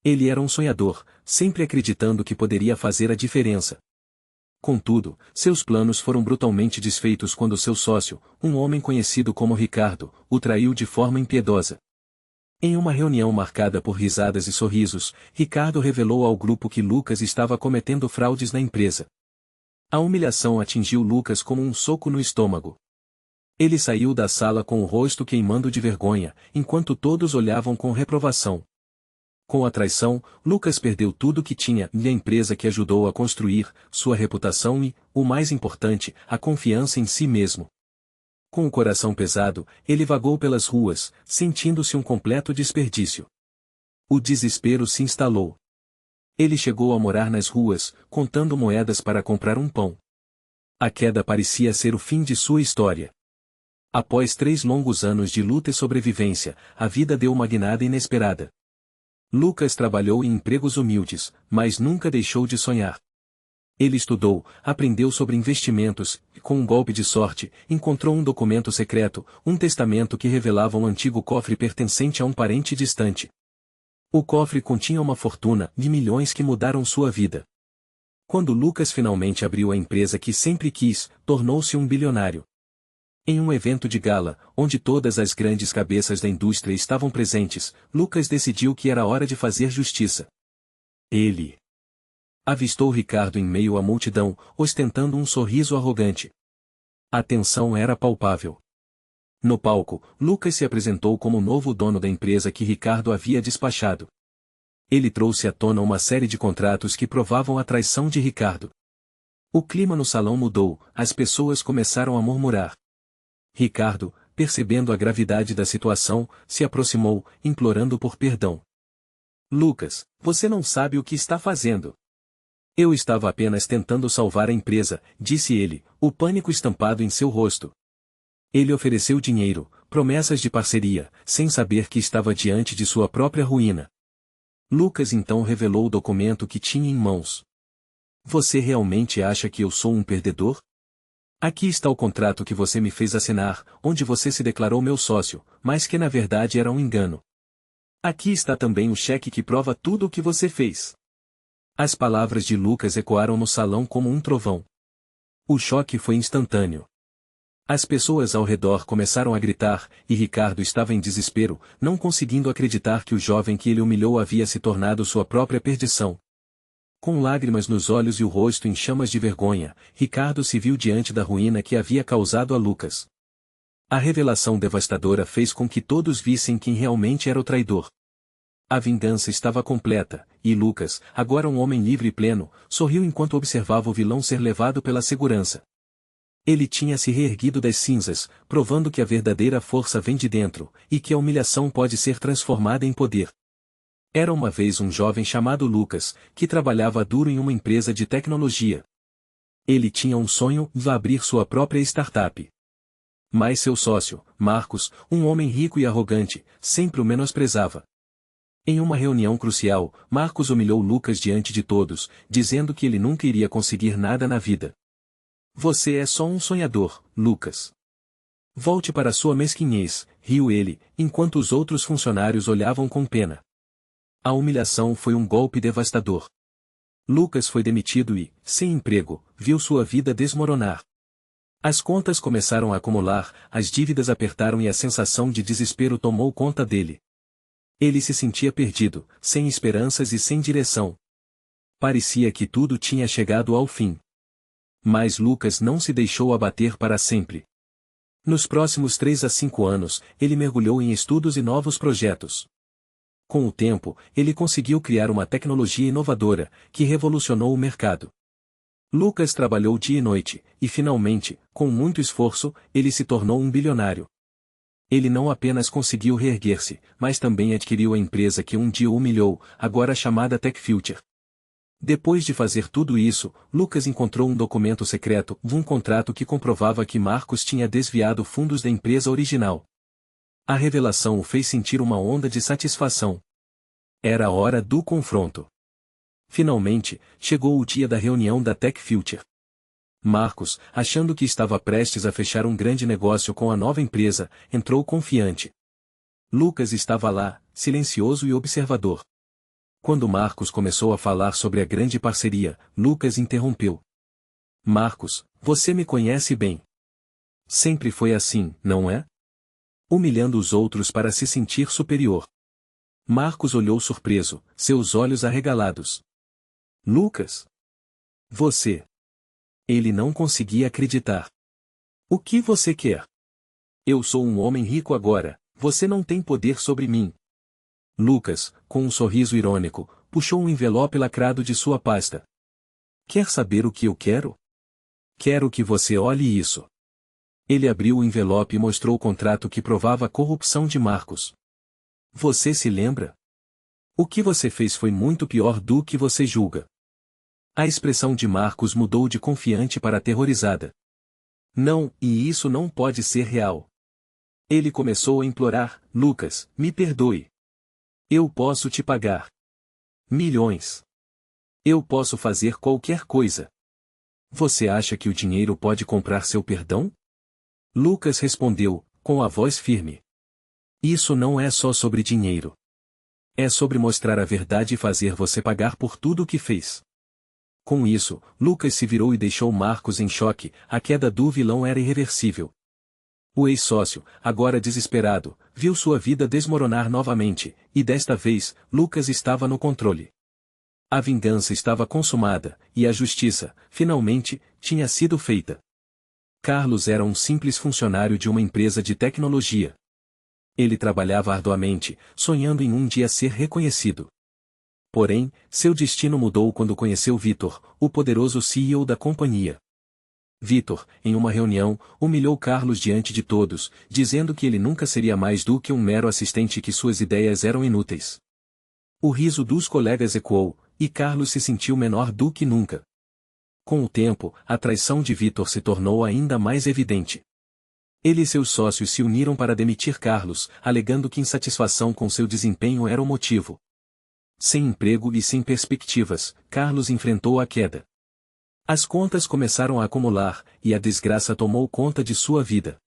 Ele era um sonhador, sempre acreditando que poderia fazer a diferença. Contudo, seus planos foram brutalmente desfeitos quando seu sócio, um homem conhecido como Ricardo, o traiu de forma impiedosa. Em uma reunião marcada por risadas e sorrisos, Ricardo revelou ao grupo que Lucas estava cometendo fraudes na empresa. A humilhação atingiu Lucas como um soco no estômago. Ele saiu da sala com o rosto queimando de vergonha, enquanto todos olhavam com reprovação. Com a traição, Lucas perdeu tudo que tinha e a empresa que ajudou a construir, sua reputação e, o mais importante, a confiança em si mesmo. Com o coração pesado, ele vagou pelas ruas, sentindo-se um completo desperdício. O desespero se instalou. Ele chegou a morar nas ruas, contando moedas para comprar um pão. A queda parecia ser o fim de sua história. Após 3 longos anos de luta e sobrevivência, a vida deu uma guinada inesperada. Lucas trabalhou em empregos humildes, mas nunca deixou de sonhar. Ele estudou, aprendeu sobre investimentos, e com um golpe de sorte, encontrou um documento secreto, um testamento que revelava um antigo cofre pertencente a um parente distante. O cofre continha uma fortuna de milhões que mudaram sua vida. Quando Lucas finalmente abriu a empresa que sempre quis, tornou-se um bilionário. Em um evento de gala, onde todas as grandes cabeças da indústria estavam presentes, Lucas decidiu que era hora de fazer justiça. Ele avistou Ricardo em meio à multidão, ostentando um sorriso arrogante. A tensão era palpável. No palco, Lucas se apresentou como o novo dono da empresa que Ricardo havia despachado. Ele trouxe à tona uma série de contratos que provavam a traição de Ricardo. O clima no salão mudou, as pessoas começaram a murmurar. Ricardo, percebendo a gravidade da situação, se aproximou, implorando por perdão. Lucas, você não sabe o que está fazendo. Eu estava apenas tentando salvar a empresa, disse ele, o pânico estampado em seu rosto. Ele ofereceu dinheiro, promessas de parceria, sem saber que estava diante de sua própria ruína. Lucas então revelou o documento que tinha em mãos. Você realmente acha que eu sou um perdedor? Aqui está o contrato que você me fez assinar, onde você se declarou meu sócio, mas que na verdade era um engano. Aqui está também o cheque que prova tudo o que você fez. As palavras de Lucas ecoaram no salão como um trovão. O choque foi instantâneo. As pessoas ao redor começaram a gritar, e Ricardo estava em desespero, não conseguindo acreditar que o jovem que ele humilhou havia se tornado sua própria perdição. Com lágrimas nos olhos e o rosto em chamas de vergonha, Ricardo se viu diante da ruína que havia causado a Lucas. A revelação devastadora fez com que todos vissem quem realmente era o traidor. A vingança estava completa, e Lucas, agora um homem livre e pleno, sorriu enquanto observava o vilão ser levado pela segurança. Ele tinha se reerguido das cinzas, provando que a verdadeira força vem de dentro, e que a humilhação pode ser transformada em poder. Era uma vez um jovem chamado Lucas, que trabalhava duro em uma empresa de tecnologia. Ele tinha um sonho de abrir sua própria startup. Mas seu sócio, Marcos, um homem rico e arrogante, sempre o menosprezava. Em uma reunião crucial, Marcos humilhou Lucas diante de todos, dizendo que ele nunca iria conseguir nada na vida. Você é só um sonhador, Lucas. Volte para sua mesquinhez, riu ele, enquanto os outros funcionários olhavam com pena. A humilhação foi um golpe devastador. Lucas foi demitido e, sem emprego, viu sua vida desmoronar. As contas começaram a acumular, as dívidas apertaram e a sensação de desespero tomou conta dele. Ele se sentia perdido, sem esperanças e sem direção. Parecia que tudo tinha chegado ao fim. Mas Lucas não se deixou abater para sempre. Nos próximos 3 a 5 anos, ele mergulhou em estudos e novos projetos. Com o tempo, ele conseguiu criar uma tecnologia inovadora, que revolucionou o mercado. Lucas trabalhou dia e noite, e finalmente, com muito esforço, ele se tornou um bilionário. Ele não apenas conseguiu reerguer-se, mas também adquiriu a empresa que um dia o humilhou, agora chamada TechFuture. Depois de fazer tudo isso, Lucas encontrou um documento secreto, um contrato que comprovava que Marcos tinha desviado fundos da empresa original. A revelação o fez sentir uma onda de satisfação. Era a hora do confronto. Finalmente, chegou o dia da reunião da TechFuture. Marcos, achando que estava prestes a fechar um grande negócio com a nova empresa, entrou confiante. Lucas estava lá, silencioso e observador. Quando Marcos começou a falar sobre a grande parceria, Lucas interrompeu. Marcos, você me conhece bem. Sempre foi assim, não é? Humilhando os outros para se sentir superior. Marcos olhou surpreso, seus olhos arregalados. Lucas? Você? Ele não conseguia acreditar. O que você quer? Eu sou um homem rico agora, você não tem poder sobre mim. Lucas, com um sorriso irônico, puxou um envelope lacrado de sua pasta. Quer saber o que eu quero? Quero que você olhe isso. Ele abriu o envelope e mostrou o contrato que provava a corrupção de Marcos. Você se lembra? O que você fez foi muito pior do que você julga. A expressão de Marcos mudou de confiante para aterrorizada. Não, e isso não pode ser real. Ele começou a implorar, Lucas, me perdoe. Eu posso te pagar milhões. Eu posso fazer qualquer coisa. Você acha que o dinheiro pode comprar seu perdão? Lucas respondeu, com a voz firme. Isso não é só sobre dinheiro. É sobre mostrar a verdade e fazer você pagar por tudo o que fez. Com isso, Lucas se virou e deixou Marcos em choque, a queda do vilão era irreversível. O ex-sócio, agora desesperado, viu sua vida desmoronar novamente, e desta vez, Lucas estava no controle. A vingança estava consumada, e a justiça, finalmente, tinha sido feita. Carlos era um simples funcionário de uma empresa de tecnologia. Ele trabalhava arduamente, sonhando em um dia ser reconhecido. Porém, seu destino mudou quando conheceu Vitor, o poderoso CEO da companhia. Vitor, em uma reunião, humilhou Carlos diante de todos, dizendo que ele nunca seria mais do que um mero assistente e que suas ideias eram inúteis. O riso dos colegas ecoou, e Carlos se sentiu menor do que nunca. Com o tempo, a traição de Vitor se tornou ainda mais evidente. Ele e seus sócios se uniram para demitir Carlos, alegando que insatisfação com seu desempenho era o motivo. Sem emprego e sem perspectivas, Carlos enfrentou a queda. As contas começaram a acumular, e a desgraça tomou conta de sua vida.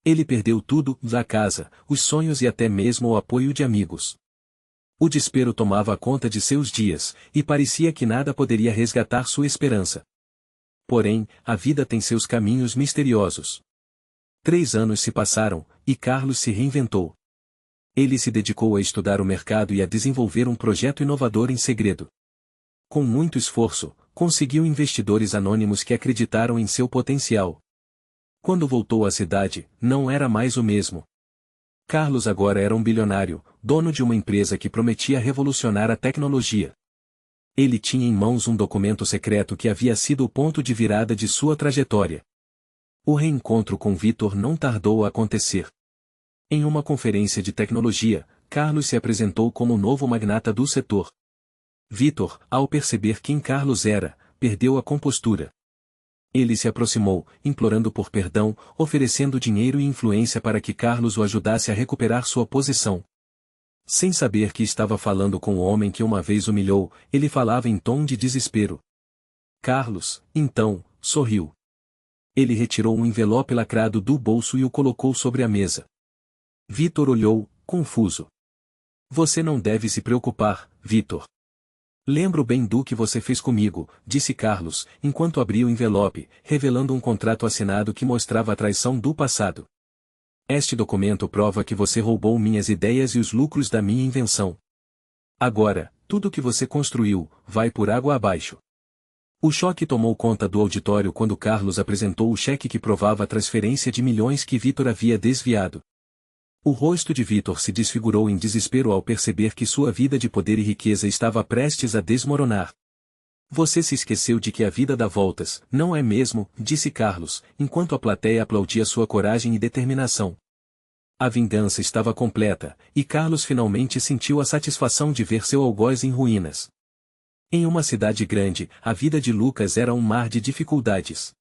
Ele perdeu tudo, a casa, os sonhos e até mesmo o apoio de amigos. O desespero tomava conta de seus dias, e parecia que nada poderia resgatar sua esperança. Porém, a vida tem seus caminhos misteriosos. 3 anos se passaram, e Carlos se reinventou. Ele se dedicou a estudar o mercado e a desenvolver um projeto inovador em segredo. Com muito esforço, conseguiu investidores anônimos que acreditaram em seu potencial. Quando voltou à cidade, não era mais o mesmo. Carlos agora era um bilionário, dono de uma empresa que prometia revolucionar a tecnologia. Ele tinha em mãos um documento secreto que havia sido o ponto de virada de sua trajetória. O reencontro com Vitor não tardou a acontecer. Em uma conferência de tecnologia, Carlos se apresentou como o novo magnata do setor. Vitor, ao perceber quem Carlos era, perdeu a compostura. Ele se aproximou, implorando por perdão, oferecendo dinheiro e influência para que Carlos o ajudasse a recuperar sua posição. Sem saber que estava falando com o homem que uma vez humilhou, ele falava em tom de desespero. Carlos, então, sorriu. Ele retirou um envelope lacrado do bolso e o colocou sobre a mesa. Vitor olhou, confuso. Você não deve se preocupar, Vitor. Lembro bem do que você fez comigo, disse Carlos, enquanto abria o envelope, revelando um contrato assinado que mostrava a traição do passado. Este documento prova que você roubou minhas ideias e os lucros da minha invenção. Agora, tudo que você construiu, vai por água abaixo. O choque tomou conta do auditório quando Carlos apresentou o cheque que provava a transferência de milhões que Vitor havia desviado. O rosto de Vitor se desfigurou em desespero ao perceber que sua vida de poder e riqueza estava prestes a desmoronar. Você se esqueceu de que a vida dá voltas, não é mesmo? Disse Carlos, enquanto a plateia aplaudia sua coragem e determinação. A vingança estava completa, e Carlos finalmente sentiu a satisfação de ver seu algoz em ruínas. Em uma cidade grande, a vida de Lucas era um mar de dificuldades.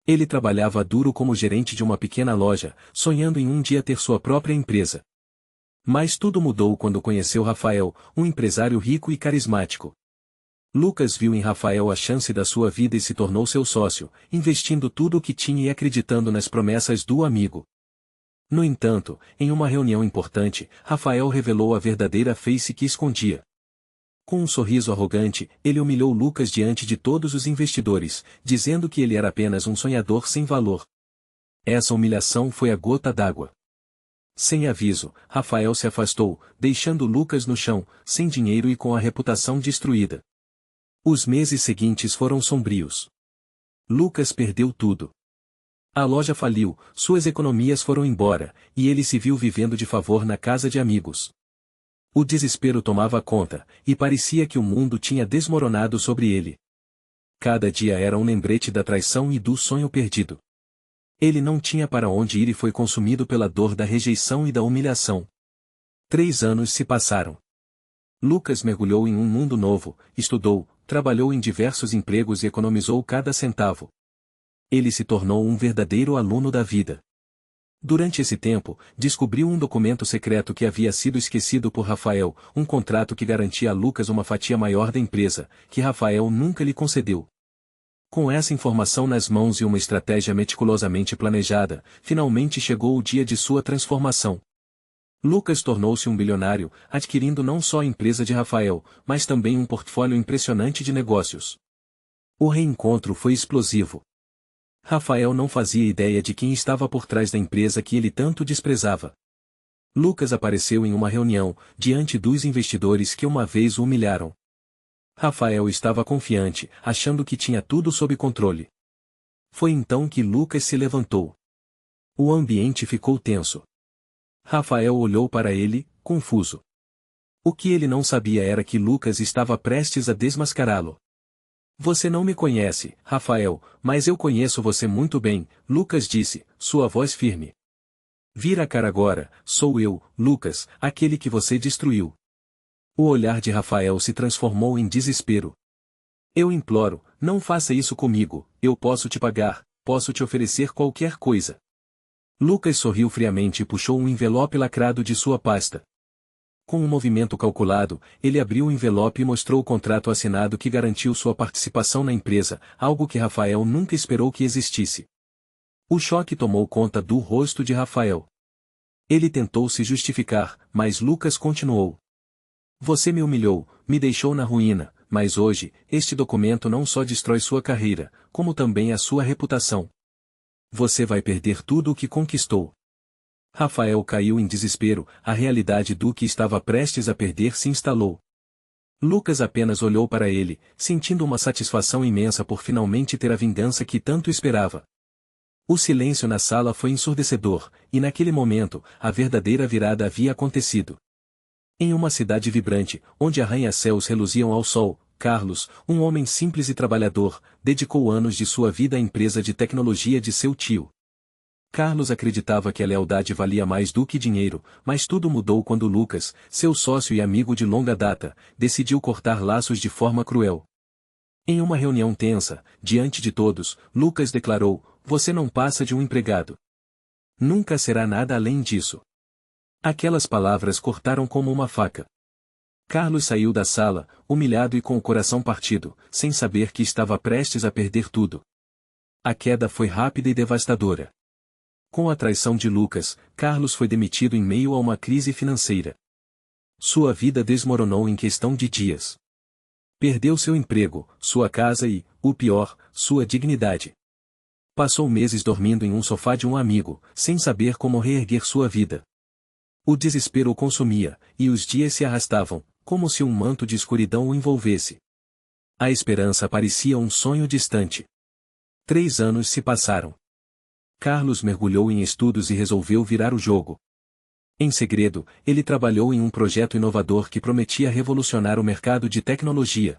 Ele trabalhava duro como gerente de uma pequena loja, sonhando em um dia ter sua própria empresa. Mas tudo mudou quando conheceu Rafael, um empresário rico e carismático. Lucas viu em Rafael a chance da sua vida e se tornou seu sócio, investindo tudo o que tinha e acreditando nas promessas do amigo. No entanto, em uma reunião importante, Rafael revelou a verdadeira face que escondia. Com um sorriso arrogante, ele humilhou Lucas diante de todos os investidores, dizendo que ele era apenas um sonhador sem valor. Essa humilhação foi a gota d'água. Sem aviso, Rafael se afastou, deixando Lucas no chão, sem dinheiro e com a reputação destruída. Os meses seguintes foram sombrios. Lucas perdeu tudo. A loja faliu, suas economias foram embora, e ele se viu vivendo de favor na casa de amigos. O desespero tomava conta, e parecia que o mundo tinha desmoronado sobre ele. Cada dia era um lembrete da traição e do sonho perdido. Ele não tinha para onde ir e foi consumido pela dor da rejeição e da humilhação. 3 anos se passaram. Lucas mergulhou em um mundo novo, estudou, trabalhou em diversos empregos e economizou cada centavo. Ele se tornou um verdadeiro aluno da vida. Durante esse tempo, descobriu um documento secreto que havia sido esquecido por Rafael, um contrato que garantia a Lucas uma fatia maior da empresa, que Rafael nunca lhe concedeu. Com essa informação nas mãos e uma estratégia meticulosamente planejada, finalmente chegou o dia de sua transformação. Lucas tornou-se um bilionário, adquirindo não só a empresa de Rafael, mas também um portfólio impressionante de negócios. O reencontro foi explosivo. Rafael não fazia ideia de quem estava por trás da empresa que ele tanto desprezava. Lucas apareceu em uma reunião, diante dos investidores que uma vez o humilharam. Rafael estava confiante, achando que tinha tudo sob controle. Foi então que Lucas se levantou. O ambiente ficou tenso. Rafael olhou para ele, confuso. O que ele não sabia era que Lucas estava prestes a desmascará-lo. Você não me conhece, Rafael, mas eu conheço você muito bem, Lucas disse, sua voz firme. Vira a cara agora, sou eu, Lucas, aquele que você destruiu. O olhar de Rafael se transformou em desespero. Eu imploro, não faça isso comigo, eu posso te pagar, posso te oferecer qualquer coisa. Lucas sorriu friamente e puxou um envelope lacrado de sua pasta. Com um movimento calculado, ele abriu o envelope e mostrou o contrato assinado que garantiu sua participação na empresa, algo que Rafael nunca esperou que existisse. O choque tomou conta do rosto de Rafael. Ele tentou se justificar, mas Lucas continuou. Você me humilhou, me deixou na ruína, mas hoje, este documento não só destrói sua carreira, como também a sua reputação. Você vai perder tudo o que conquistou. Rafael caiu em desespero, a realidade do que estava prestes a perder se instalou. Lucas apenas olhou para ele, sentindo uma satisfação imensa por finalmente ter a vingança que tanto esperava. O silêncio na sala foi ensurdecedor, e naquele momento, a verdadeira virada havia acontecido. Em uma cidade vibrante, onde arranha-céus reluziam ao sol, Carlos, um homem simples e trabalhador, dedicou anos de sua vida à empresa de tecnologia de seu tio. Carlos acreditava que a lealdade valia mais do que dinheiro, mas tudo mudou quando Lucas, seu sócio e amigo de longa data, decidiu cortar laços de forma cruel. Em uma reunião tensa, diante de todos, Lucas declarou: "Você não passa de um empregado. Nunca será nada além disso." Aquelas palavras cortaram como uma faca. Carlos saiu da sala, humilhado e com o coração partido, sem saber que estava prestes a perder tudo. A queda foi rápida e devastadora. Com a traição de Lucas, Carlos foi demitido em meio a uma crise financeira. Sua vida desmoronou em questão de dias. Perdeu seu emprego, sua casa e, o pior, sua dignidade. Passou meses dormindo em um sofá de um amigo, sem saber como reerguer sua vida. O desespero o consumia, e os dias se arrastavam, como se um manto de escuridão o envolvesse. A esperança parecia um sonho distante. 3 anos se passaram. Carlos mergulhou em estudos e resolveu virar o jogo. Em segredo, ele trabalhou em um projeto inovador que prometia revolucionar o mercado de tecnologia.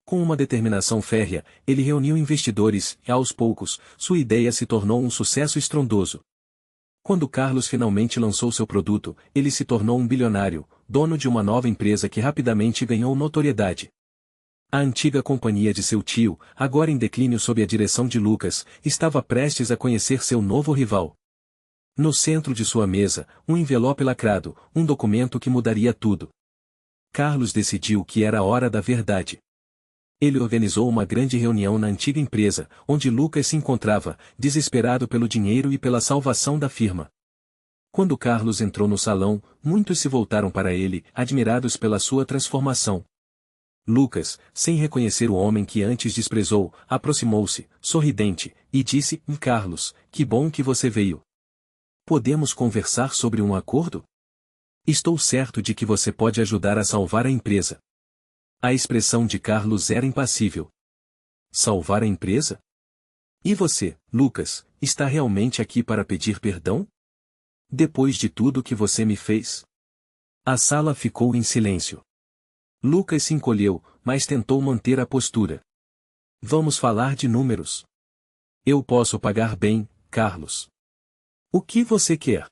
Com uma determinação férrea, ele reuniu investidores e, aos poucos, sua ideia se tornou um sucesso estrondoso. Quando Carlos finalmente lançou seu produto, ele se tornou um bilionário, dono de uma nova empresa que rapidamente ganhou notoriedade. A antiga companhia de seu tio, agora em declínio sob a direção de Lucas, estava prestes a conhecer seu novo rival. No centro de sua mesa, um envelope lacrado, um documento que mudaria tudo. Carlos decidiu que era a hora da verdade. Ele organizou uma grande reunião na antiga empresa, onde Lucas se encontrava, desesperado pelo dinheiro e pela salvação da firma. Quando Carlos entrou no salão, muitos se voltaram para ele, admirados pela sua transformação. Lucas, sem reconhecer o homem que antes desprezou, aproximou-se, sorridente, e disse: "Carlos, que bom que você veio. Podemos conversar sobre um acordo? Estou certo de que você pode ajudar a salvar a empresa." A expressão de Carlos era impassível. Salvar a empresa? E você, Lucas, está realmente aqui para pedir perdão? Depois de tudo que você me fez? A sala ficou em silêncio. Lucas se encolheu, mas tentou manter a postura. "Vamos falar de números. Eu posso pagar bem, Carlos." "O que você quer?"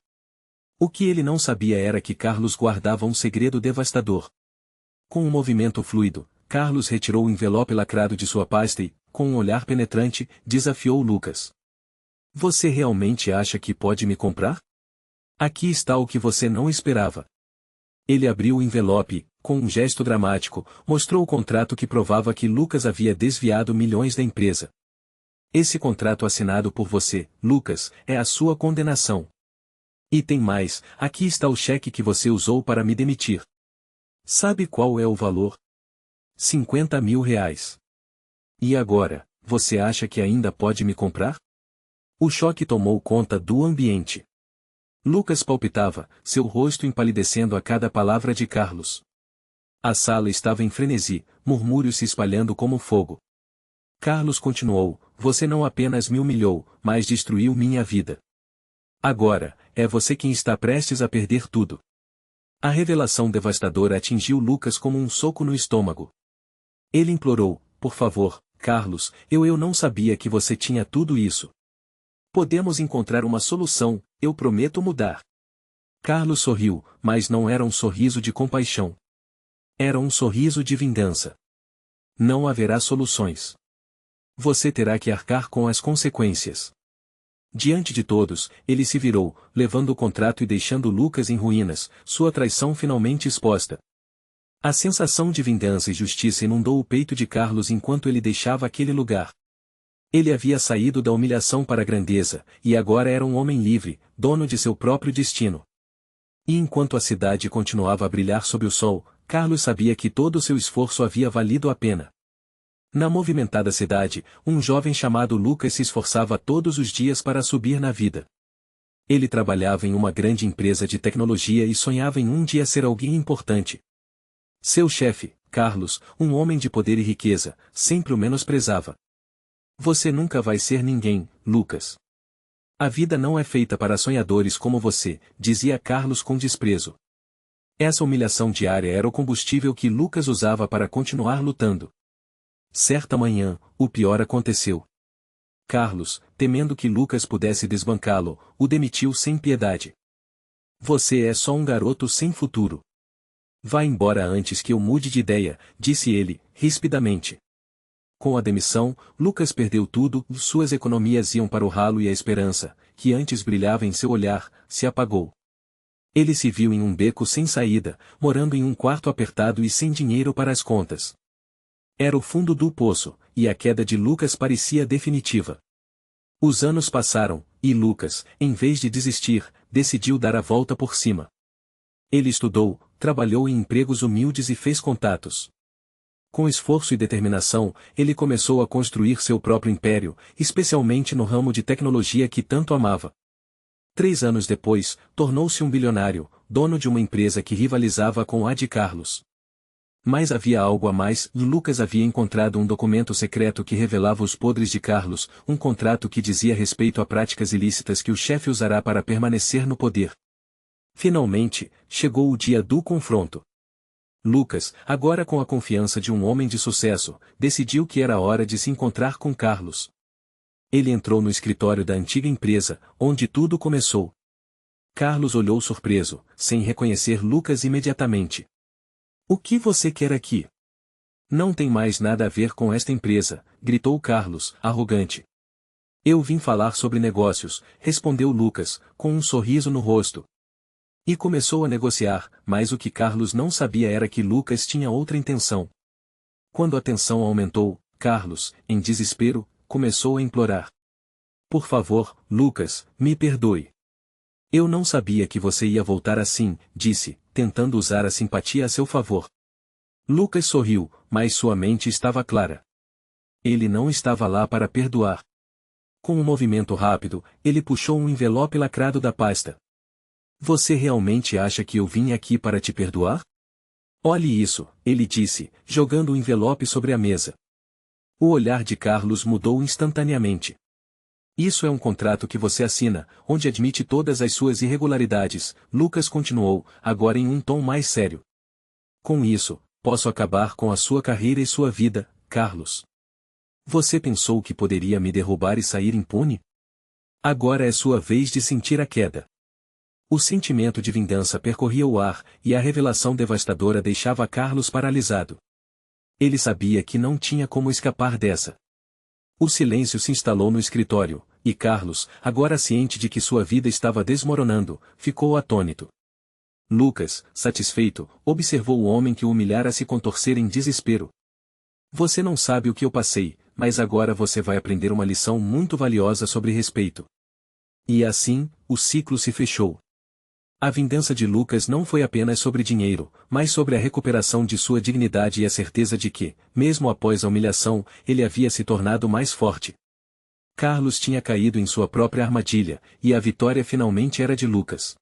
O que ele não sabia era que Carlos guardava um segredo devastador. Com um movimento fluido, Carlos retirou o envelope lacrado de sua pasta e, com um olhar penetrante, desafiou Lucas. "Você realmente acha que pode me comprar? Aqui está o que você não esperava." Ele abriu o envelope, com um gesto dramático, mostrou o contrato que provava que Lucas havia desviado milhões da empresa. "Esse contrato assinado por você, Lucas, é a sua condenação. E tem mais, aqui está o cheque que você usou para me demitir. Sabe qual é o valor? R$ 50.000. E agora, você acha que ainda pode me comprar?" O choque tomou conta do ambiente. Lucas palpitava, seu rosto empalidecendo a cada palavra de Carlos. A sala estava em frenesi, murmúrios se espalhando como fogo. Carlos continuou: "Você não apenas me humilhou, mas destruiu minha vida. Agora, é você quem está prestes a perder tudo." A revelação devastadora atingiu Lucas como um soco no estômago. Ele implorou: "Por favor, Carlos, eu não sabia que você tinha tudo isso. Podemos encontrar uma solução, eu prometo mudar." Carlos sorriu, mas não era um sorriso de compaixão. Era um sorriso de vingança. "Não haverá soluções. Você terá que arcar com as consequências." Diante de todos, ele se virou, levando o contrato e deixando Lucas em ruínas, sua traição finalmente exposta. A sensação de vingança e justiça inundou o peito de Carlos enquanto ele deixava aquele lugar. Ele havia saído da humilhação para a grandeza, e agora era um homem livre, dono de seu próprio destino. E enquanto a cidade continuava a brilhar sob o sol, Carlos sabia que todo o seu esforço havia valido a pena. Na movimentada cidade, um jovem chamado Lucas se esforçava todos os dias para subir na vida. Ele trabalhava em uma grande empresa de tecnologia e sonhava em um dia ser alguém importante. Seu chefe, Carlos, um homem de poder e riqueza, sempre o menosprezava. Você nunca vai ser ninguém, Lucas. A vida não é feita para sonhadores como você, dizia Carlos com desprezo. Essa humilhação diária era o combustível que Lucas usava para continuar lutando. Certa manhã, o pior aconteceu. Carlos, temendo que Lucas pudesse desbancá-lo, o demitiu sem piedade. Você é só um garoto sem futuro. Vá embora antes que eu mude de ideia, disse ele, rispidamente. Com a demissão, Lucas perdeu tudo, suas economias iam para o ralo e a esperança, que antes brilhava em seu olhar, se apagou. Ele se viu em um beco sem saída, morando em um quarto apertado e sem dinheiro para as contas. Era o fundo do poço, e a queda de Lucas parecia definitiva. Os anos passaram, e Lucas, em vez de desistir, decidiu dar a volta por cima. Ele estudou, trabalhou em empregos humildes e fez contatos. Com esforço e determinação, ele começou a construir seu próprio império, especialmente no ramo de tecnologia que tanto amava. 3 anos depois, tornou-se um bilionário, dono de uma empresa que rivalizava com a de Carlos. Mas havia algo a mais, Lucas havia encontrado um documento secreto que revelava os podres de Carlos, um contrato que dizia respeito a práticas ilícitas que o chefe usará para permanecer no poder. Finalmente, chegou o dia do confronto. Lucas, agora com a confiança de um homem de sucesso, decidiu que era hora de se encontrar com Carlos. Ele entrou no escritório da antiga empresa, onde tudo começou. Carlos olhou surpreso, sem reconhecer Lucas imediatamente. O que você quer aqui? Não tem mais nada a ver com esta empresa, gritou Carlos, arrogante. Eu vim falar sobre negócios, respondeu Lucas, com um sorriso no rosto. E começou a negociar, mas o que Carlos não sabia era que Lucas tinha outra intenção. Quando a tensão aumentou, Carlos, em desespero, começou a implorar. Por favor, Lucas, me perdoe. Eu não sabia que você ia voltar assim, disse, tentando usar a simpatia a seu favor. Lucas sorriu, mas sua mente estava clara. Ele não estava lá para perdoar. Com um movimento rápido, ele puxou um envelope lacrado da pasta. Você realmente acha que eu vim aqui para te perdoar? Olhe isso, ele disse, jogando o envelope sobre a mesa. O olhar de Carlos mudou instantaneamente. Isso é um contrato que você assina, onde admite todas as suas irregularidades, Lucas continuou, agora em um tom mais sério. Com isso, posso acabar com a sua carreira e sua vida, Carlos. Você pensou que poderia me derrubar e sair impune? Agora é sua vez de sentir a queda. O sentimento de vingança percorria o ar, e a revelação devastadora deixava Carlos paralisado. Ele sabia que não tinha como escapar dessa. O silêncio se instalou no escritório, e Carlos, agora ciente de que sua vida estava desmoronando, ficou atônito. Lucas, satisfeito, observou o homem que o humilhara se contorcer em desespero. Você não sabe o que eu passei, mas agora você vai aprender uma lição muito valiosa sobre respeito. E assim, o ciclo se fechou. A vingança de Lucas não foi apenas sobre dinheiro, mas sobre a recuperação de sua dignidade e a certeza de que, mesmo após a humilhação, ele havia se tornado mais forte. Carlos tinha caído em sua própria armadilha, e a vitória finalmente era de Lucas.